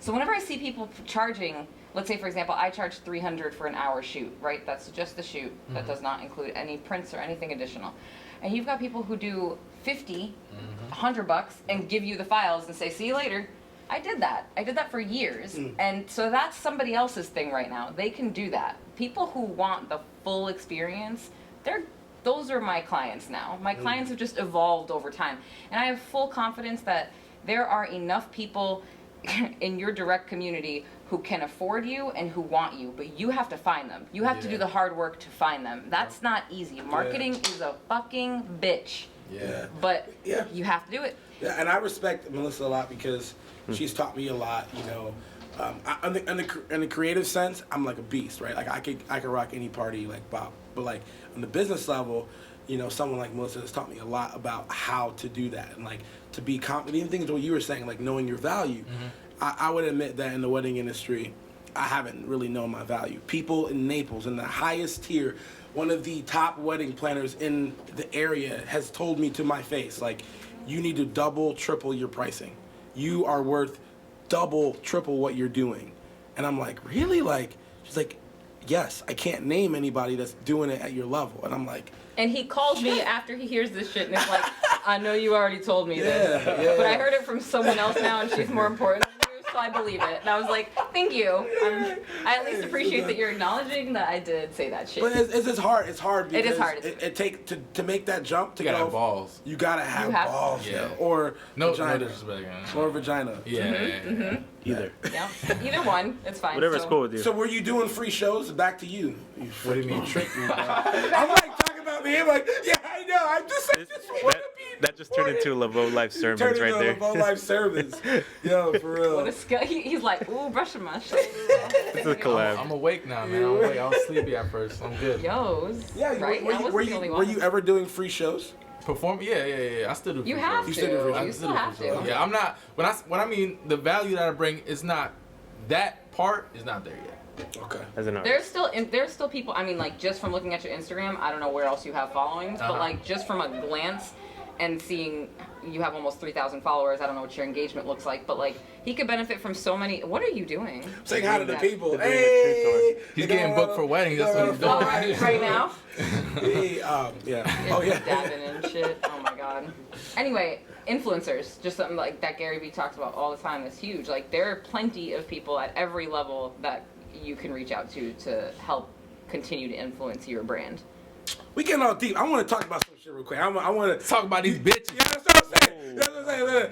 So whenever I see people charging, let's say for example, I charge $300 for an hour shoot, right? That's just the shoot. That does not include any prints or anything additional. And you've got people who do 50, $100 and give you the files and say, "See you later." I did that for years. And so that's somebody else's thing right now. They can do that. People who want the full experience, those are my clients now. My clients have just evolved over time. And I have full confidence that there are enough people in your direct community who can afford you and who want you, but you have to find them. You have to do the hard work to find them. That's not easy. Marketing is a fucking bitch. Yeah. But Yeah. you have to do it. Yeah, and I respect Melissa a lot, because she's taught me a lot. You know, in the creative sense, I'm like a beast, right? Like I could rock any party like Bob. But like on the business level, you know, someone like Melissa has taught me a lot about how to do that, and like to be confident. Even things what you were saying, like knowing your value. I would admit that in the wedding industry, I haven't really known my value. People in Naples, in the highest tier, one of the top wedding planners in the area has told me to my face, like, you need to double, triple your pricing. You are worth double, triple what you're doing. And I'm like, really? Like, she's like, yes, I can't name anybody that's doing it at your level. And I'm like, And he calls me after he hears this shit and is like, "I know you already told me this, yeah. but I heard it from someone else now, and she's more important than you, so I believe it." And I was like, "Thank you. I at least appreciate that you're acknowledging that I did say that shit." but it's just hard. It's hard because It is hard. It take to make that jump to You gotta go. have balls. You gotta have You have- balls, Yeah. or No vagina, disrespect. man. or vagina. Yeah. Either. Yeah, either one, it's fine. Whatever's So- cool with you. So were you doing free shows? Back to you. What do you mean? Trick me, bro. I'm like talking about me. I'm like, yeah, I know. I just want to be. That just turned into Lavoe life sermons Turned right into there. a Lavoe life service. Yo, for real. What a skill. He's like, "Ooh, brushing my shoulders." It's a collab. I'm awake now, man. I'm awake. I was sleepy at first. I'm good. Yos. Yeah, right? I wasn't the only were one. you ever doing free shows? Perform? Yeah. I still do. You free have shows. You still do free to. shows. You still have to. Yeah, I'm not. When I mean the value that I bring, it's not that part is not there yet. Okay. As an artist. There's still people. I mean, like just from looking at your Instagram, I don't know where else you have followings, but like just from a glance and seeing you have almost 3,000 followers. I don't know what your engagement looks like, but like he could benefit from so many. What are you doing? Saying hi to the people. They're doing a true Hey, He's getting booked for weddings. That's what he's doing. Right now? Hey, yeah. Oh yeah. Dabbing and shit. Oh my god. Anyway, influencers, just something like that Gary Vee talks about all the time is huge. Like there are plenty of people at every level that you can reach out to help continue to influence your brand. We getting all deep. I want to talk about some shit real quick. I want to Talk about these bitches. Yeah, that's what I'm saying. That's what I'm saying.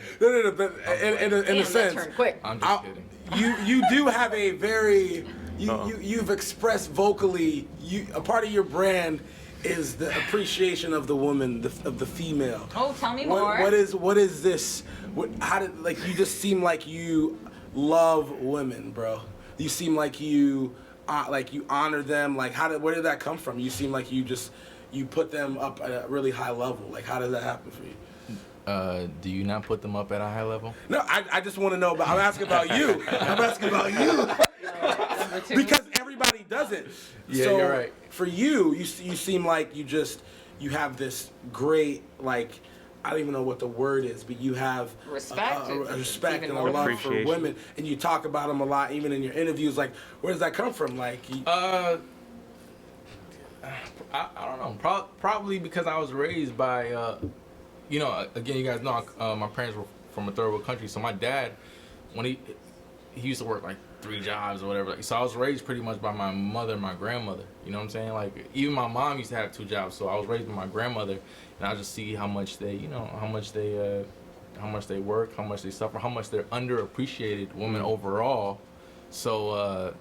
But in a Damn, sense, that turned quick. I'm just kidding. you do have a very you've expressed vocally. A part of your brand is the appreciation of the woman, of the female. Oh, tell me more. What is this? How did you just seem like you love women, bro? You seem like you honor them. Like where did that come from? You seem like you put them up at a really high level. Like how did that happen for you? Do you not put them up at a high level? No, I just want to know. I'm asking about you. I'm asking about you because everybody doesn't. Yeah, so you're right. For you seem like you have this great I don't even know what the word is, but you have respect, a respect and a more love for appreciation. women, and you talk about them a lot, even in your interviews. Like, where does that come from? Like, I don't know. Probably because I was raised by, again, you guys know my parents were from a third world country, so my dad, when he used to work like 3 jobs or whatever. So I was raised pretty much by my mother and my grandmother. You know what I'm saying? Like even my mom used to have 2 jobs, so I was raised by my grandmother, and I just see how much they work, how much they suffer, how much they're underappreciated women overall. So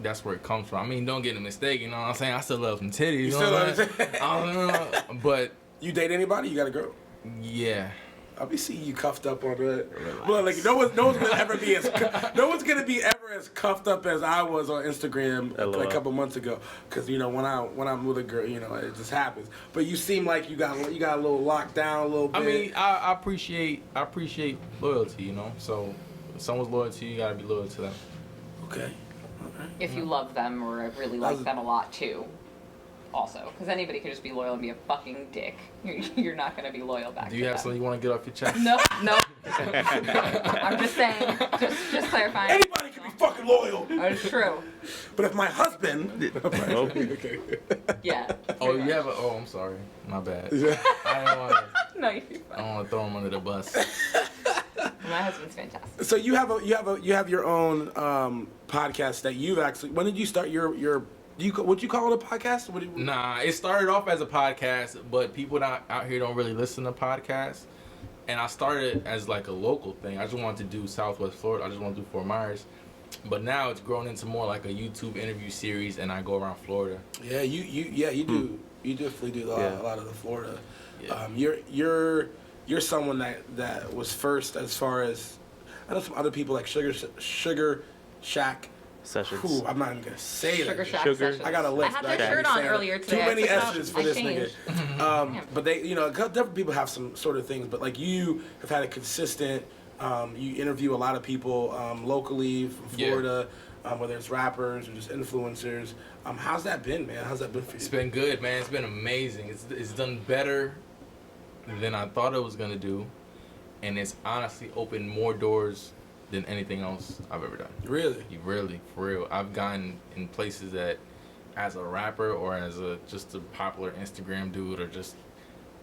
that's where it comes from. I mean, don't get a mistake. You know what I'm saying? I still love some titties. You still love titties? I don't know, but you date anybody? You got a girl? yeah. I'll be seeing you cuffed up on it. Well, like no one's gonna ever be as cuffed up as I was on Instagram a couple months ago. Because when I'm with a girl, it just happens. But you seem like you got a little locked down a little bit. I mean, I appreciate loyalty. So if someone's loyal to you, you gotta be loyal to them. Okay. If you love them or really like them a lot too. Also, because anybody can just be loyal and be a fucking dick. You're not gonna be loyal back. Do you have something you want to get off your chest? No. I'm just saying. Just clarifying. Anybody can be fucking loyal. It's true. But if my husband. Okay. Yeah. Oh, you have I'm sorry. My bad. I don't want to. No, you're fine. I don't want to throw him under the bus. My husband's fantastic. So you have your own podcast that you've actually. When did you start your would you call it a podcast? Nah, it started off as a podcast, but people out here don't really listen to podcasts. And I started as like a local thing. I just wanted to do Southwest Florida. I just want to do Fort Myers. But now it's grown into more like a YouTube interview series, and I go around Florida. Yeah, you do. You definitely do a lot of the Florida. Yeah. You're someone that was first as far as I know some other people like Sugar Shack. Sessions. Ooh, I'm not even gonna say Sugar that. Shack Sugar. sessions. I got a list. I had I that can't shirt be on saying earlier it. today. Too many I took it S's off. for I this changed. nigga. But they, different people have some sort of things. But like you have had a consistent. You interview a lot of people locally from Florida, whether it's rappers or just influencers. How's that been, man? How's that been for you? It's been good, man. It's been amazing. It's done better than I thought it was gonna do, and it's honestly opened more doors than anything else I've ever done. Really? Really, for real. I've gotten in places that, as a rapper or as just a popular Instagram dude or just,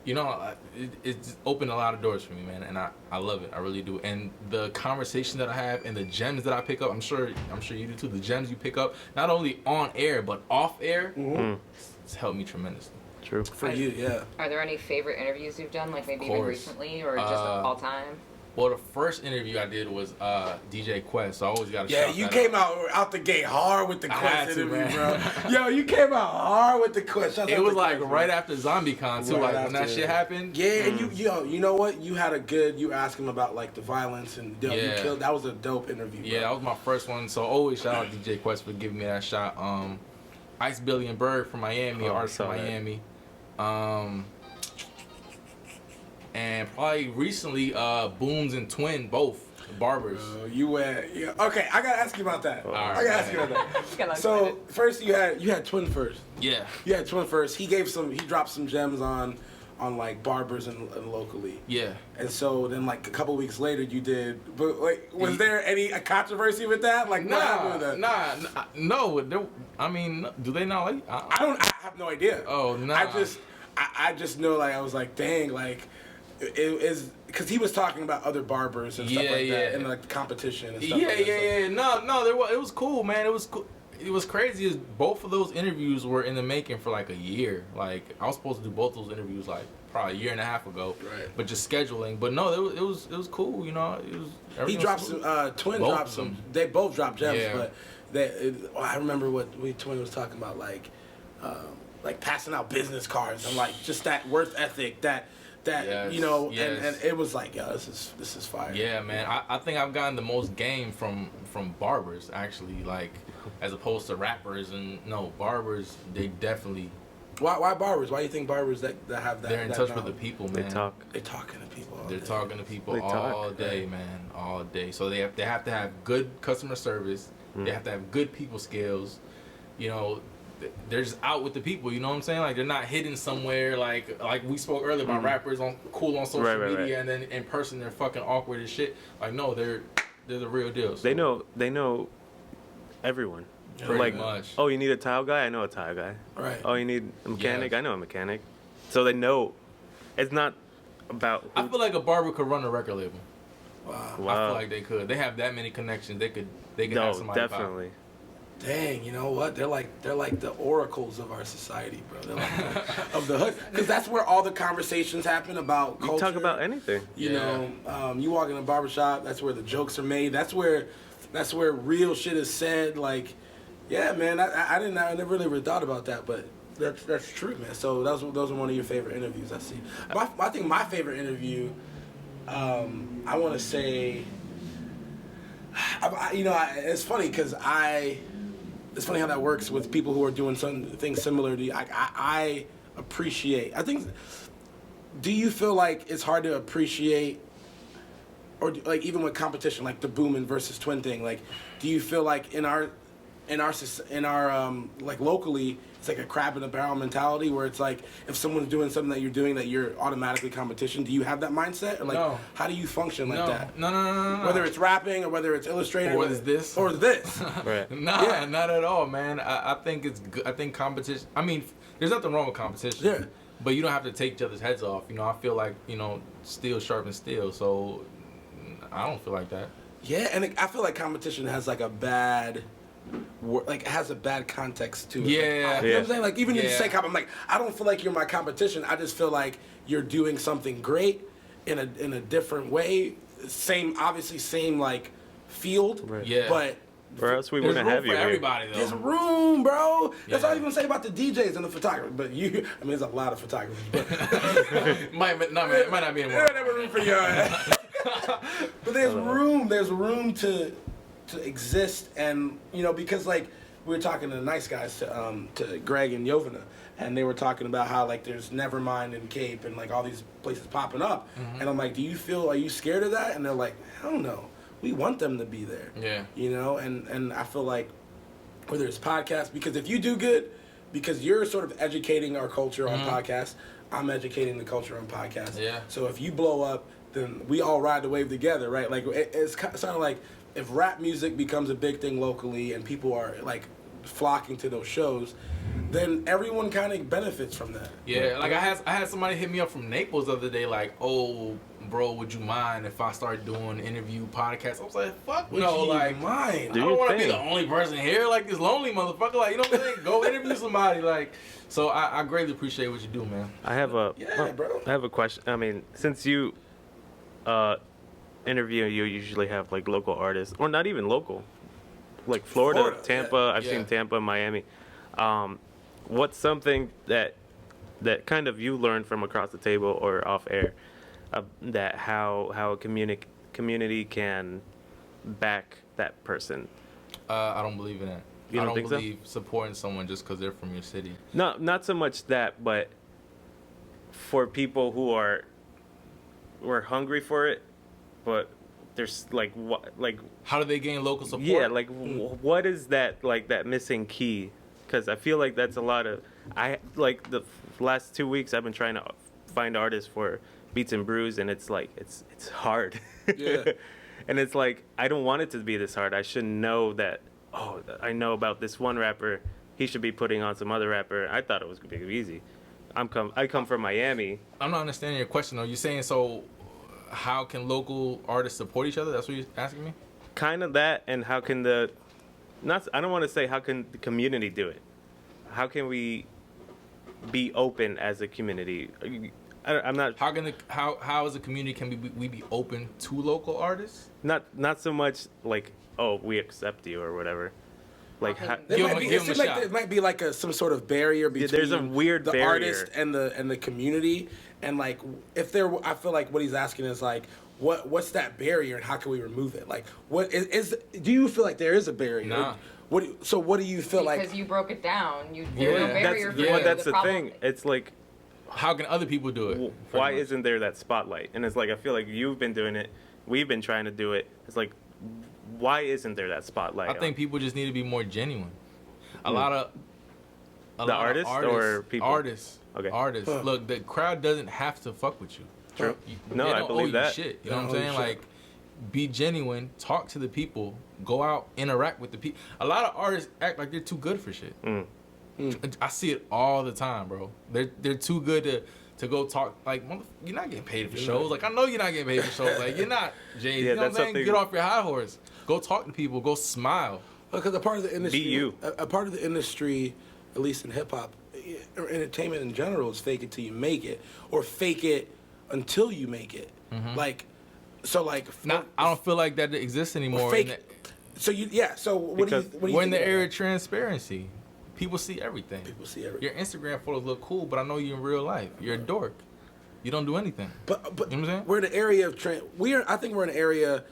it's opened a lot of doors for me, man, and I love it. I really do. And the conversation that I have and the gems that I pick up, I'm sure you do too. The gems you pick up, not only on air but off air, it's helped me tremendously. True. For you, yeah. Are there any favorite interviews you've done, like maybe even course. recently or just all time? Well, the first interview I did was DJ Quest, so I always got to Yeah, shout you that came out the gate hard with the I Quest had to, interview, man. bro. Yo, you came out hard with the Quest. Shout out It was to like Quest, right man. after ZombieCon too, Right like when that after. shit happened. Yeah, and you know what? You had a good. You asked him about like the violence and you Yeah. killed. That was a dope interview. Yeah, that was my first one. So always shout out DJ Quest for giving me that shot. Ice Billy and Bird from Miami, artist from saw that. Miami. and probably recently, Booms and Twin, both barbers. You went. Yeah. Okay, I gotta ask you about that. right, I gotta ask you about that. So first you had Twin first. Yeah. You had Twin first. He dropped some gems on like barbers and locally. Yeah. And so then like a couple weeks later you did. But like, was there any controversy with that? Like, what happened with that? No. I mean, do they not like? I have no idea. Oh no. I just know, like, I was like, dang, like, it is, because he was talking about other barbers and stuff like that, and like competition and stuff like that. Yeah. No, it was cool, man. It was cool. It was crazy. Is both of those interviews were in the making for like a year. Like, I was supposed to do both those interviews like probably a year and a half ago. Right. But just scheduling. But no, it was cool. You know, it was. He dropped some. Twin Both dropped some. They both dropped gems, Yeah. but I remember what Twin was talking about, like passing out business cards and like just that work ethic that Yes, you know, yes. and it was like, yo, this is fire. Yeah, man. I think I've gotten the most game from barbers, actually, like, as opposed to rappers. And no, barbers, they definitely. Why barbers? Why do you think barbers that have that? They're in that touch knowledge? with the people, They man. talk. They're talking to people. They're talking to people They all talk. day, man, all day. So they have to have good customer service. They have to have good people skills. You know, they're just out with the people. You know what I'm saying? Like, they're not hidden somewhere. Like we spoke earlier about rappers on social Right, media, right. and then in person they're fucking awkward as shit. Like, no, they're the real deal. So. They know everyone. Pretty like, much. oh, you need a tile guy? I know a tile guy. Right. Oh, you need a mechanic? Yes. I know a mechanic. So they know. It's not about. I feel like a barber could run a record label. Wow. I Wow. feel like they could. They have that many connections. They could have No, somebody definitely. Dang, you know what? They're like the oracles of our society, bro. They're like of the hood, because that's where all the conversations happen about culture. You talk about anything. You Yeah. know, you walk in a barbershop, that's where the jokes are made. That's where real shit is said. Like, yeah, man, I never really ever thought about that, but that's true, man. So those are one of your favorite interviews, I see. I think my favorite interview, I want to say, it's funny because it's funny how that works with people who are doing something similar to you. I appreciate. I think. Do you feel like it's hard to appreciate, or like even with competition, like the Boomin versus Twin thing? Like, do you feel like in our like locally, it's like a crab in a barrel mentality where it's like if someone's doing something that you're doing that you're automatically competition? Do you have that mindset, or like No. how do you function like that? No. Whether it's rapping or whether it's illustrated Or is this. Right. Nah, Yeah. not at all, man. I think it's good. I think competition. I mean, there's nothing wrong with competition. Yeah. But you don't have to take each other's heads off. You know, I feel like, you know, steel sharpens steel. So I don't feel like that. Yeah, and I feel like competition has like a bad, like it has a bad context to it. Yeah. Like, you know what I'm saying? Like even if you Yeah. say I'm like, I don't feel like you're my competition. I just feel like you're doing something great in a different way. Obviously same like field. Right. Yeah. But Or else we There's wouldn't room have for you here. everybody, though. there's room, bro. That's all Yeah. you can say about the DJs and the photographers. But there's a lot of photographers. But it might not be anymore. there's never room for you. But there's room. There's room to exist, and you know, because like we were talking to the nice guys to Greg and Yovana, and they were talking about how like there's Nevermind and Cape and like all these places popping up, and I'm like, are you scared of that? And they're like, hell no, we want them to be there. Yeah. You know, and I feel like whether it's podcasts, because if you do good, because you're sort of educating our culture on podcasts, I'm educating the culture on podcasts. Yeah. So if you blow up, then we all ride the wave together, right? Like it's kind of like if rap music becomes a big thing locally and people are like flocking to those shows, then everyone kind of benefits from that. Yeah, like I had somebody hit me up from Naples the other day, like, oh, bro, would you mind if I start doing interview podcasts? I was like, fuck no, like, mine. I Do don't your want to be thing. the only person here, like this lonely motherfucker, like, you know what I'm saying? Go interview somebody, like. So I greatly appreciate what you do, man. I have a Bro. I have a question. I mean, since you interview, you usually have like local artists, or not even local, like Florida, Tampa. yeah. I've Yeah. seen Tampa, Miami. What's something that kind of you learned from across the table or off air, that how a community can back that person? I don't believe in that. You don't I don't think so? believe supporting someone just because they're from your city. Not so much that, but for people who are we're hungry for it, but there's like what like How do they gain local support? yeah like what is that like that missing key? Because I feel like that's a lot of I like the last 2 weeks I've been trying to find artists for Beats and Brews, and it's like it's hard. Yeah. And it's like I don't want it to be this hard. I should know that. Oh, I know about this one rapper. He should be putting on some other rapper. I thought it was gonna be easy. I come from Miami. I'm not understanding your question though. You're saying so. How can local artists support each other? That's what you're asking me. Kind of that, and how can I don't want to say how can the community do it. How can we be open as a community? I'm not. How as a community can we be open to local artists? Not so much like, oh, we accept you or whatever. Like It might be like some sort of barrier between there's a weird the barrier. artist and the community, and like if there, I feel like what he's asking is like what's that barrier and how can we remove it? Like what is do you feel like there is a barrier? Nah. What do you feel like? Because you broke it down. There's no Yeah. barrier for you. That's the problem- thing. It's like, How can other people do it? why Pretty much. isn't there that spotlight? And it's like I feel like you've been doing it. We've been trying to do it. It's like, why isn't there that spotlight? I think people just need to be more genuine. A lot of artists or people? Artists. Okay. Artists. Look, the crowd doesn't have to fuck with you. True. They I don't believe owe you that. shit. You They know what I'm don't owe saying? you shit. Like, be genuine. Talk to the people. Go out, interact with the people. A lot of artists act like they're too good for shit. I see it all the time, bro. They're too good to go talk. Like, you're not getting paid for shows. Like, I know you're not getting paid for shows. Like, you're not, Jay. Yeah, You know what I'm that's saying? something- Get off your high horse. Go talk to people. Go smile. Because a part of the industry, Be you. A part of the industry, at least in hip hop, or entertainment in general, is fake it till you make it, or fake it until you make it. Like, so like, I don't feel like that exists anymore. fake. So So what do you? Because What do you We're in think the about era that? of transparency. People see everything. People see everything. Your Instagram photos look cool, but I know you in real life. You're a dork. You don't do anything. But You know what I'm saying? we're in an area of I think we're in an area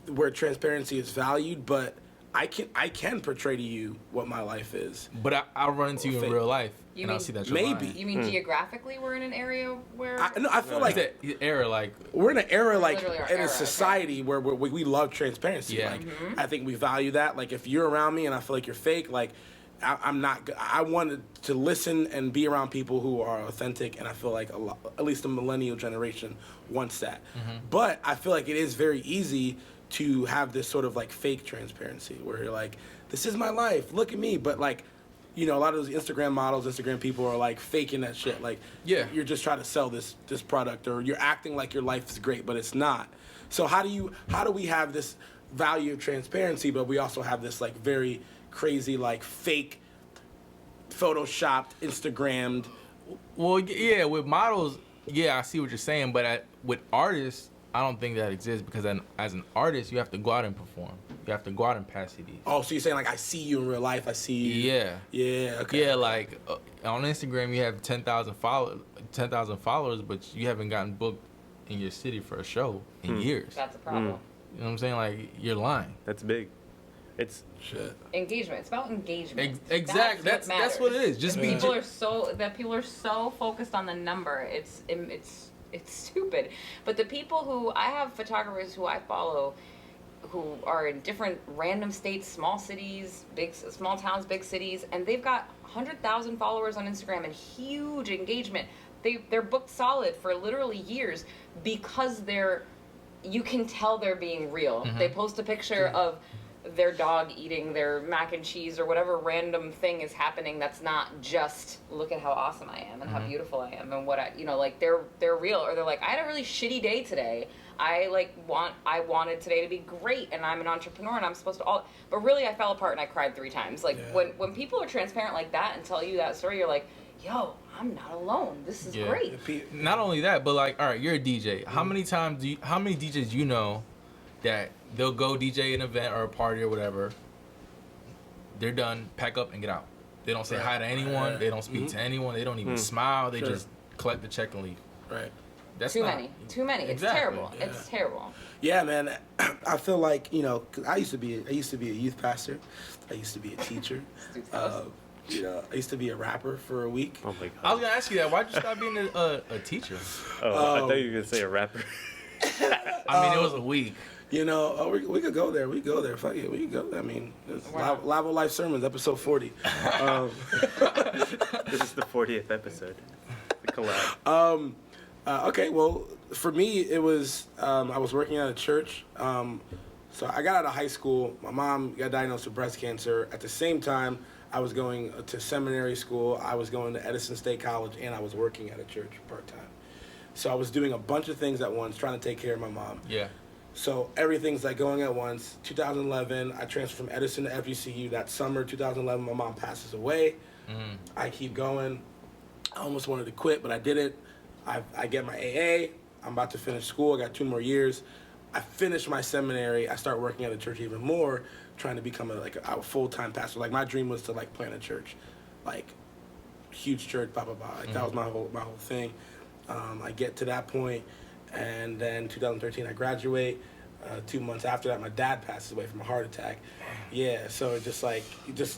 where transparency is valued, but I can portray to you what my life is. But I'll run into you in Fake. real life, You and I'll mean- see that you're Maybe. lying. You mean geographically we're in an area where... I feel Like like that era, like we're in an era like Literally our in era, a society where we love transparency. Yeah. Like I think we value that. Like if you're around me and I feel like you're fake, like I'm not. I wanted to listen and be around people who are authentic, and I feel like at least the millennial generation wants that. But I feel like it is very easy to have this sort of like fake transparency where you're like, this is my life, look at me. But like, you know, a lot of those Instagram models, Instagram people are like faking that shit. Like, Yeah. you're just trying to sell this product, or you're acting like your life is great, but it's not. So how do we have this value of transparency, but we also have this like very crazy like fake, photoshopped, Instagrammed? well, yeah, with models, yeah, I see what you're saying, but with artists, I don't think that exists because as an artist, you have to go out and perform. You have to go out and pass CDs. Oh, so you're saying like I see you in real life? I see you. Yeah. Yeah. Okay. Yeah, like on Instagram, you have 10,000 followers, but you haven't gotten booked in your city for a show in years. That's a problem. You know what I'm saying? Like, you're lying. That's big. It's Shit. Engagement. It's about engagement. Exactly. That's what it is. Just be. People are so focused on the number. It's stupid. But the people who I have photographers who I follow, who are in different random states, small cities, small towns, big cities, and they've got 100,000 followers on Instagram and huge engagement. They're booked solid for literally years because you can tell they're being real. They post a picture of their dog eating their mac and cheese or whatever random thing is happening that's not just look at how awesome I am and how beautiful I am and what like they're real, or they're like, I had a really shitty day today. I wanted today to be great, and I'm an entrepreneur and I'm supposed to but really I fell apart and I cried 3 times. Like when people are transparent like that and tell you that story, you're like, yo, I'm not alone. This is great. Not only that, but like, all right, you're a DJ. How many DJs do you know that they'll go DJ an event or a party or whatever, they're done, pack up and get out. They don't say hi to anyone. They don't speak to anyone. They don't even smile. They just collect the check and leave. Right. That's Too many. It's Exactly. terrible. Yeah. It's terrible. Yeah, man. I feel like, 'cause I used to be a youth pastor. I used to be a teacher. You know, I used to be a rapper for a week. Oh my god. I was gonna ask you that. Why'd you stop being a teacher? Oh, I thought you were gonna say a rapper. I mean, it was a week. You know, we could go there. We could go there. Fuck it, we could go. I mean, Lavoe Life Sermons, episode 40. This is the 40th episode. The collab. Okay, well, for me, it was I was working at a church. So I got out of high school. My mom got diagnosed with breast cancer. At the same time, I was going to seminary school. I was going to Edison State College, and I was working at a church part-time. So I was doing a bunch of things at once, trying to take care of my mom. Yeah. So everything's like going at once. 2011, I transferred from Edison to FGCU. That summer, 2011, my mom passes away. Mm-hmm. I keep going. I almost wanted to quit, but I did it. I get my AA. I'm about to finish school. I got 2 more years. I finished my seminary. I start working at a church even more, trying to become a full-time pastor. Like, my dream was to like plant a church, like huge church, blah blah blah. Like, that was my whole thing. I get to that point, and then 2013 I graduate. 2 months after that, my dad passes away from a heart attack. Yeah, so it just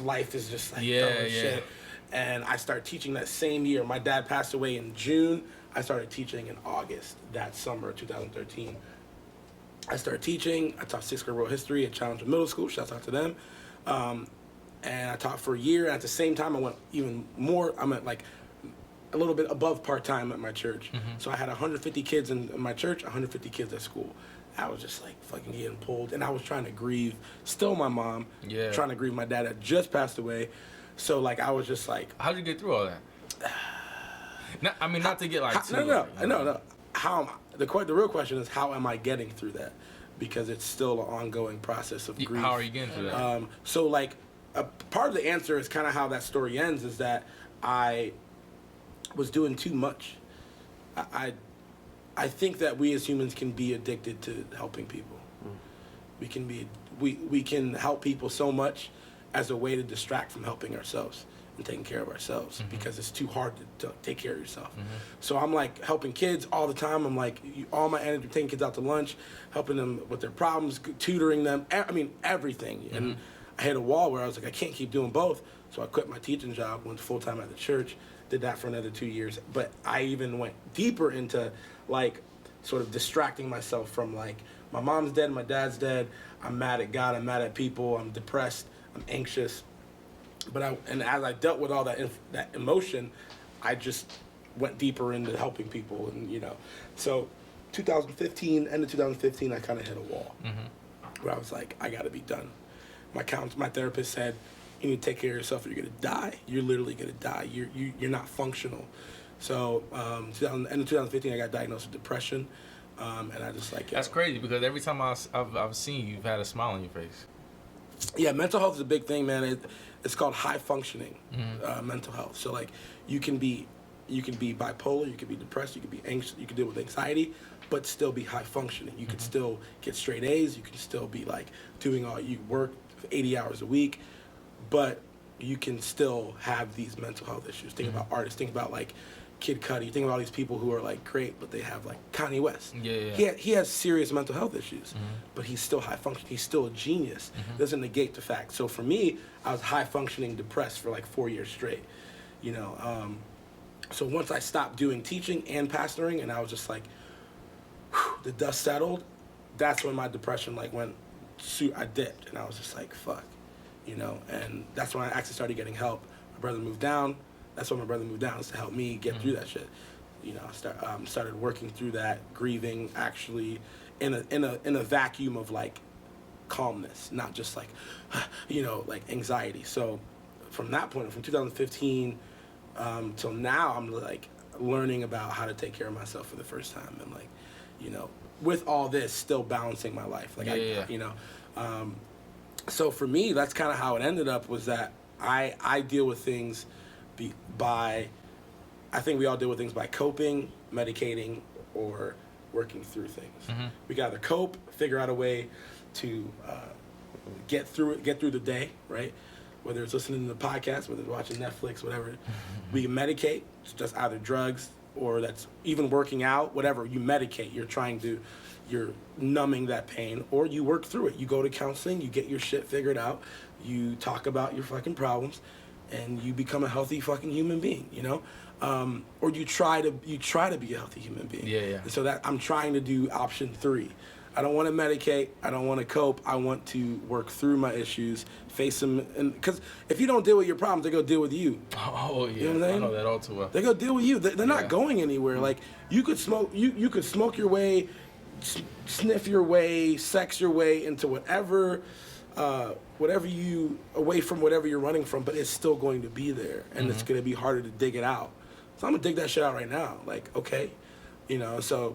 life is just like throwing shit. And I start teaching that same year. My dad passed away in June. I started teaching in August that summer of 2013. I started teaching. I taught 6th grade world history at Challenger Middle School. Shouts out to them. And I taught for a year. And at the same time, I went even more. I'm at like a little bit above part-time at my church. Mm-hmm. So I had 150 kids in my church, 150 kids at school. I was just like fucking getting pulled. And I was trying to grieve still my mom. Yeah. Trying to grieve my dad that just passed away. So like I was just like, How'd you get through all that? Not to get like too. No. The real question is, how am I getting through that? Because it's still an ongoing process of grief. How are you getting through that? So like, a part of the answer is kind of how that story ends. Is that I was doing too much. I think that we as humans can be addicted to helping people. We can help people so much as a way to distract from helping ourselves and taking care of ourselves, because it's too hard to take care of yourself. So I'm like helping kids all the time. I'm like all my energy, taking kids out to lunch, helping them with their problems, tutoring them. I mean, everything. And I hit a wall where I was like, I can't keep doing both. So I quit my teaching job, went full time at the church, did that for another 2 years. But I even went deeper into like sort of distracting myself from like, my mom's dead, my dad's dead. I'm mad at God. I'm mad at people. I'm depressed. I'm anxious. And as I dealt with all that emotion, I just went deeper into helping people, and so 2015, end of 2015, I kind of hit a wall where I was like, I got to be done. My therapist said, you need to take care of yourself or you're gonna die. You're literally gonna die. You're not functional. So end of 2015, I got diagnosed with depression, and I just like That's crazy, because every time I've seen you, you've had a smile on your face. Yeah, mental health is a big thing, man. It's called high functioning mental health. So like you can be bipolar, you can be depressed, you can be anxious, you can deal with anxiety, but still be high functioning. You can still get straight A's, you can still be like you work 80 hours a week, but you can still have these mental health issues. Think about artists, think about like Kid Cudi, think about all these people who are like great, but they have like Kanye West. He has serious mental health issues, but he's still high functioning. He's still a genius. Doesn't negate the fact. So for me, I was high functioning depressed for like 4 years straight. So once I stopped doing teaching and pastoring, and I was just like, the dust settled. That's when my depression like I dipped, and I was just like, fuck, And that's when I actually started getting help. My brother moved down. That's why my brother moved down, is to help me get through that shit. I started working through that, grieving actually in a vacuum of like calmness, not just like, like anxiety. So from that point, from 2015 till now, I'm like learning about how to take care of myself for the first time, and like, with all this, still balancing my life. Like so for me, that's kind of how it ended up, was that I deal with things I think we all deal with things by coping, medicating, or working through things. We can either cope, figure out a way to get through the day, right? Whether it's listening to the podcast, whether it's watching Netflix, whatever. We can medicate, it's just either drugs, or that's even working out, whatever. You medicate, you're numbing that pain, or you work through it. You go to counseling, you get your shit figured out, you talk about your fucking problems, and you become a healthy fucking human being, you know? Or you try to be a healthy human being. Yeah. And so that I'm trying to do option 3. I don't want to medicate. I don't want to cope. I want to work through my issues, face them, and because if you don't deal with your problems, they go deal with you. Oh yeah, you know what I'm saying? I know that all too well. They go deal with you. They're not going anywhere. Like you could smoke your way, sniff your way, sex your way into whatever you away from whatever you're running from, but it's still going to be there, and it's going to be harder to dig it out. So I'm gonna dig that shit out right now. Like okay, you know. So,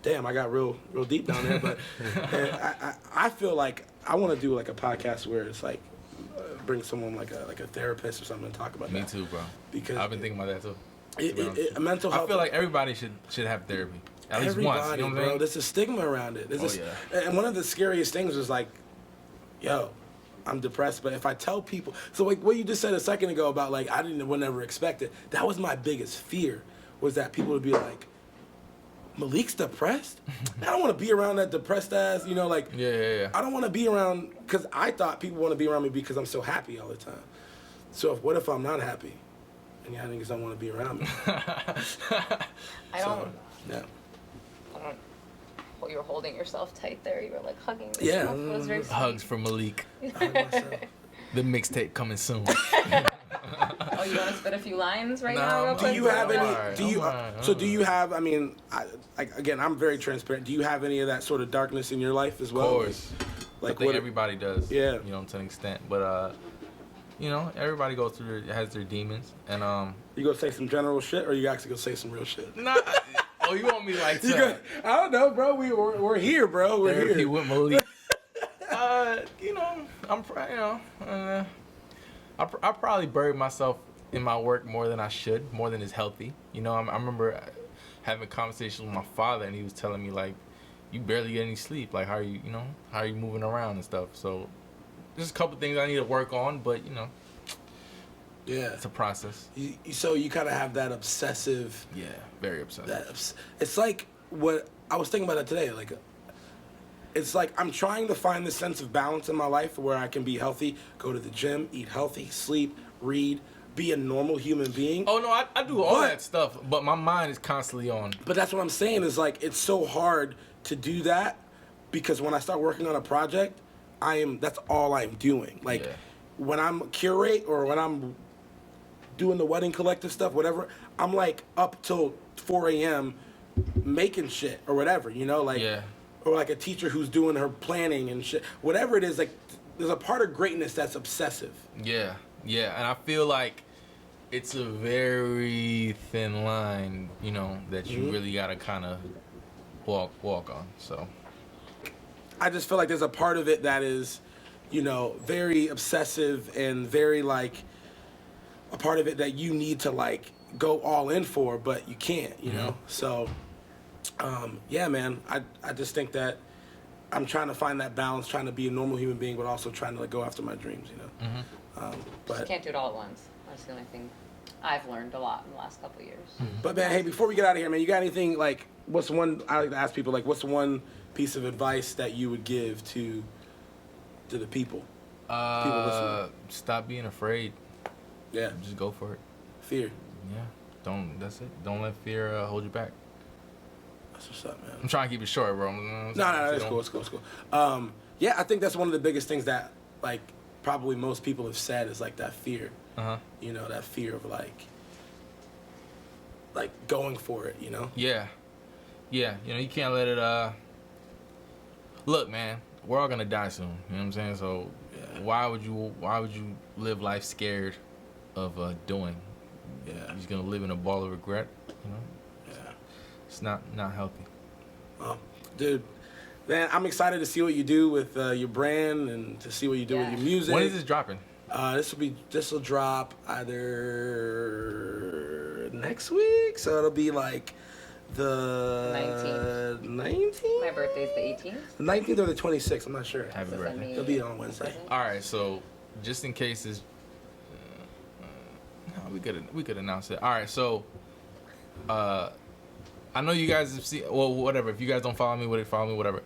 damn, I got real deep down there, but I feel like I want to do like a podcast where it's like bring someone like a therapist or something and talk about that. Me too, bro. Because I've been thinking about that too. Mental health. I feel like everybody should have therapy at least once. You know what I'm bro. saying? There's a stigma around it. And one of the scariest things was like, yo, I'm depressed, but if I tell people, so like what you just said a second ago about like would never expect it. That was my biggest fear, was that people would be like, Malik's depressed? I don't want to be around that depressed ass, you know, like. Yeah. I don't want to be around, because I thought people want to be around me because I'm so happy all the time. So what if I'm not happy? And y'all niggas don't want to be around me. I don't. Yeah. You were holding yourself tight there. You were like hugging yourself. Yeah. It was very sweet. Hugs for Malik. I hug myself. The mixtape coming soon. Oh, you want to spit a few lines right now, real Do quick? you have any? Alright, Do you? alright, So do you have? I mean, again, I'm very transparent. Do you have any of that sort of darkness in your life as well? Of course. Like I think what? everybody does. Yeah. You know, to an extent, but you know, everybody goes through has their demons, and You gonna say some general shit, or you actually gonna say some real shit? Nah. Oh, you want me like I don't know, bro. We're here, bro. We're therapy here. with Malik? You know, I probably buried myself in my work more than I should, more than is healthy. You know, I remember having a conversation with my father, and he was telling me like, you barely get any sleep. Like, how are you moving around and stuff? So, there's a couple things I need to work on, but you know, Yeah. it's a process. So you kind of have that obsessive. Yeah, very obsessive. It's like what I was thinking about that today. Like, it's like I'm trying to find this sense of balance in my life where I can be healthy, go to the gym, eat healthy, sleep, read, be a normal human being. Oh no, I do all that stuff, but my mind is constantly on. But that's what I'm saying is like it's so hard to do that because when I start working on a project, that's all I'm doing. Like when I'm curate or when I'm doing the wedding collective stuff, whatever, I'm like up till 4 a.m. making shit or whatever, you know, like or like a teacher who's doing her planning and shit. Whatever it is, like there's a part of greatness that's obsessive. Yeah, and I feel like it's a very thin line, you know, that you really gotta kind of walk on. So I just feel like there's a part of it that is, you know, very obsessive and very like a part of it that you need to like go all in for, but you can't, you know? So, yeah, man, I just think that I'm trying to find that balance, trying to be a normal human being, but also trying to like go after my dreams, you know? But you can't do it all at once. That's the only thing I've learned a lot in the last couple of years. But man, hey, before we get out of here, man, you got anything like, I like to ask people, like, what's one piece of advice that you would give to the people? People listening. Stop being afraid. Yeah. Just go for it. Fear. Yeah. That's it. Don't let fear hold you back. That's what's up, man. I'm trying to keep it short, bro. No, it's cool. Yeah, I think that's one of the biggest things that, like, probably most people have said is, like, that fear. You know, that fear of, like going for it, you know? Yeah. You know, you can't let it, look, man, we're all gonna die soon. You know what I'm saying? So why would you live life scared of doing? You're just gonna live in a ball of regret, you know? It's not healthy. Dude, man, I'm excited to see what you do with your brand and to see what you do with your music. When is this dropping? This will drop either next week, so it'll be like the 19th. My birthday's the 18th. The 19th or the 26th, I'm not sure. Happy birthday. It'll be on Wednesday. All right, so just in case it's, we could announce it. All right, so I know you guys have seen, well, whatever. If you guys don't follow me, whatever.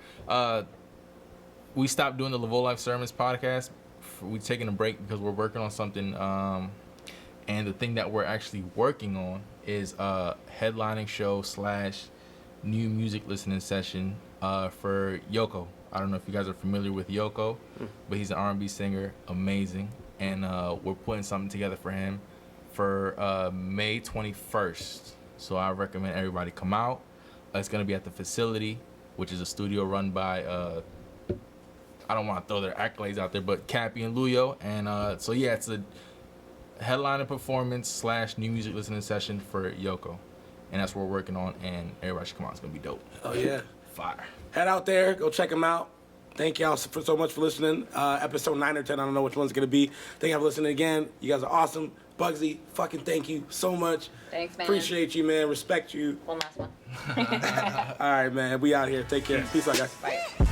We stopped doing the Lavoe Life Sermons podcast. We're taking a break because we're working on something And the thing that we're actually working on is a headlining show / new music listening session for Yoko. I don't know if you guys are familiar with Yoko, but he's an R&B singer, amazing. And we're putting something together for him for May 21st. So I recommend everybody come out. It's going to be at the facility, which is a studio run by, I don't want to throw their accolades out there, but Cappy and Luyo. And so yeah, it's a headliner performance / new music listening session for Yoko. And that's what we're working on, and everybody should come out. It's going to be dope. Oh, yeah. Fire. Head out there. Go check them out. Thank y'all so much for listening. Episode 9 or 10, I don't know which one's going to be. Thank y'all for listening again. You guys are awesome. Bugzy, fucking thank you so much. Thanks, man. Appreciate you, man. Respect you. One last one. All right, man. We out here. Take care. Peace out, guys. Bye.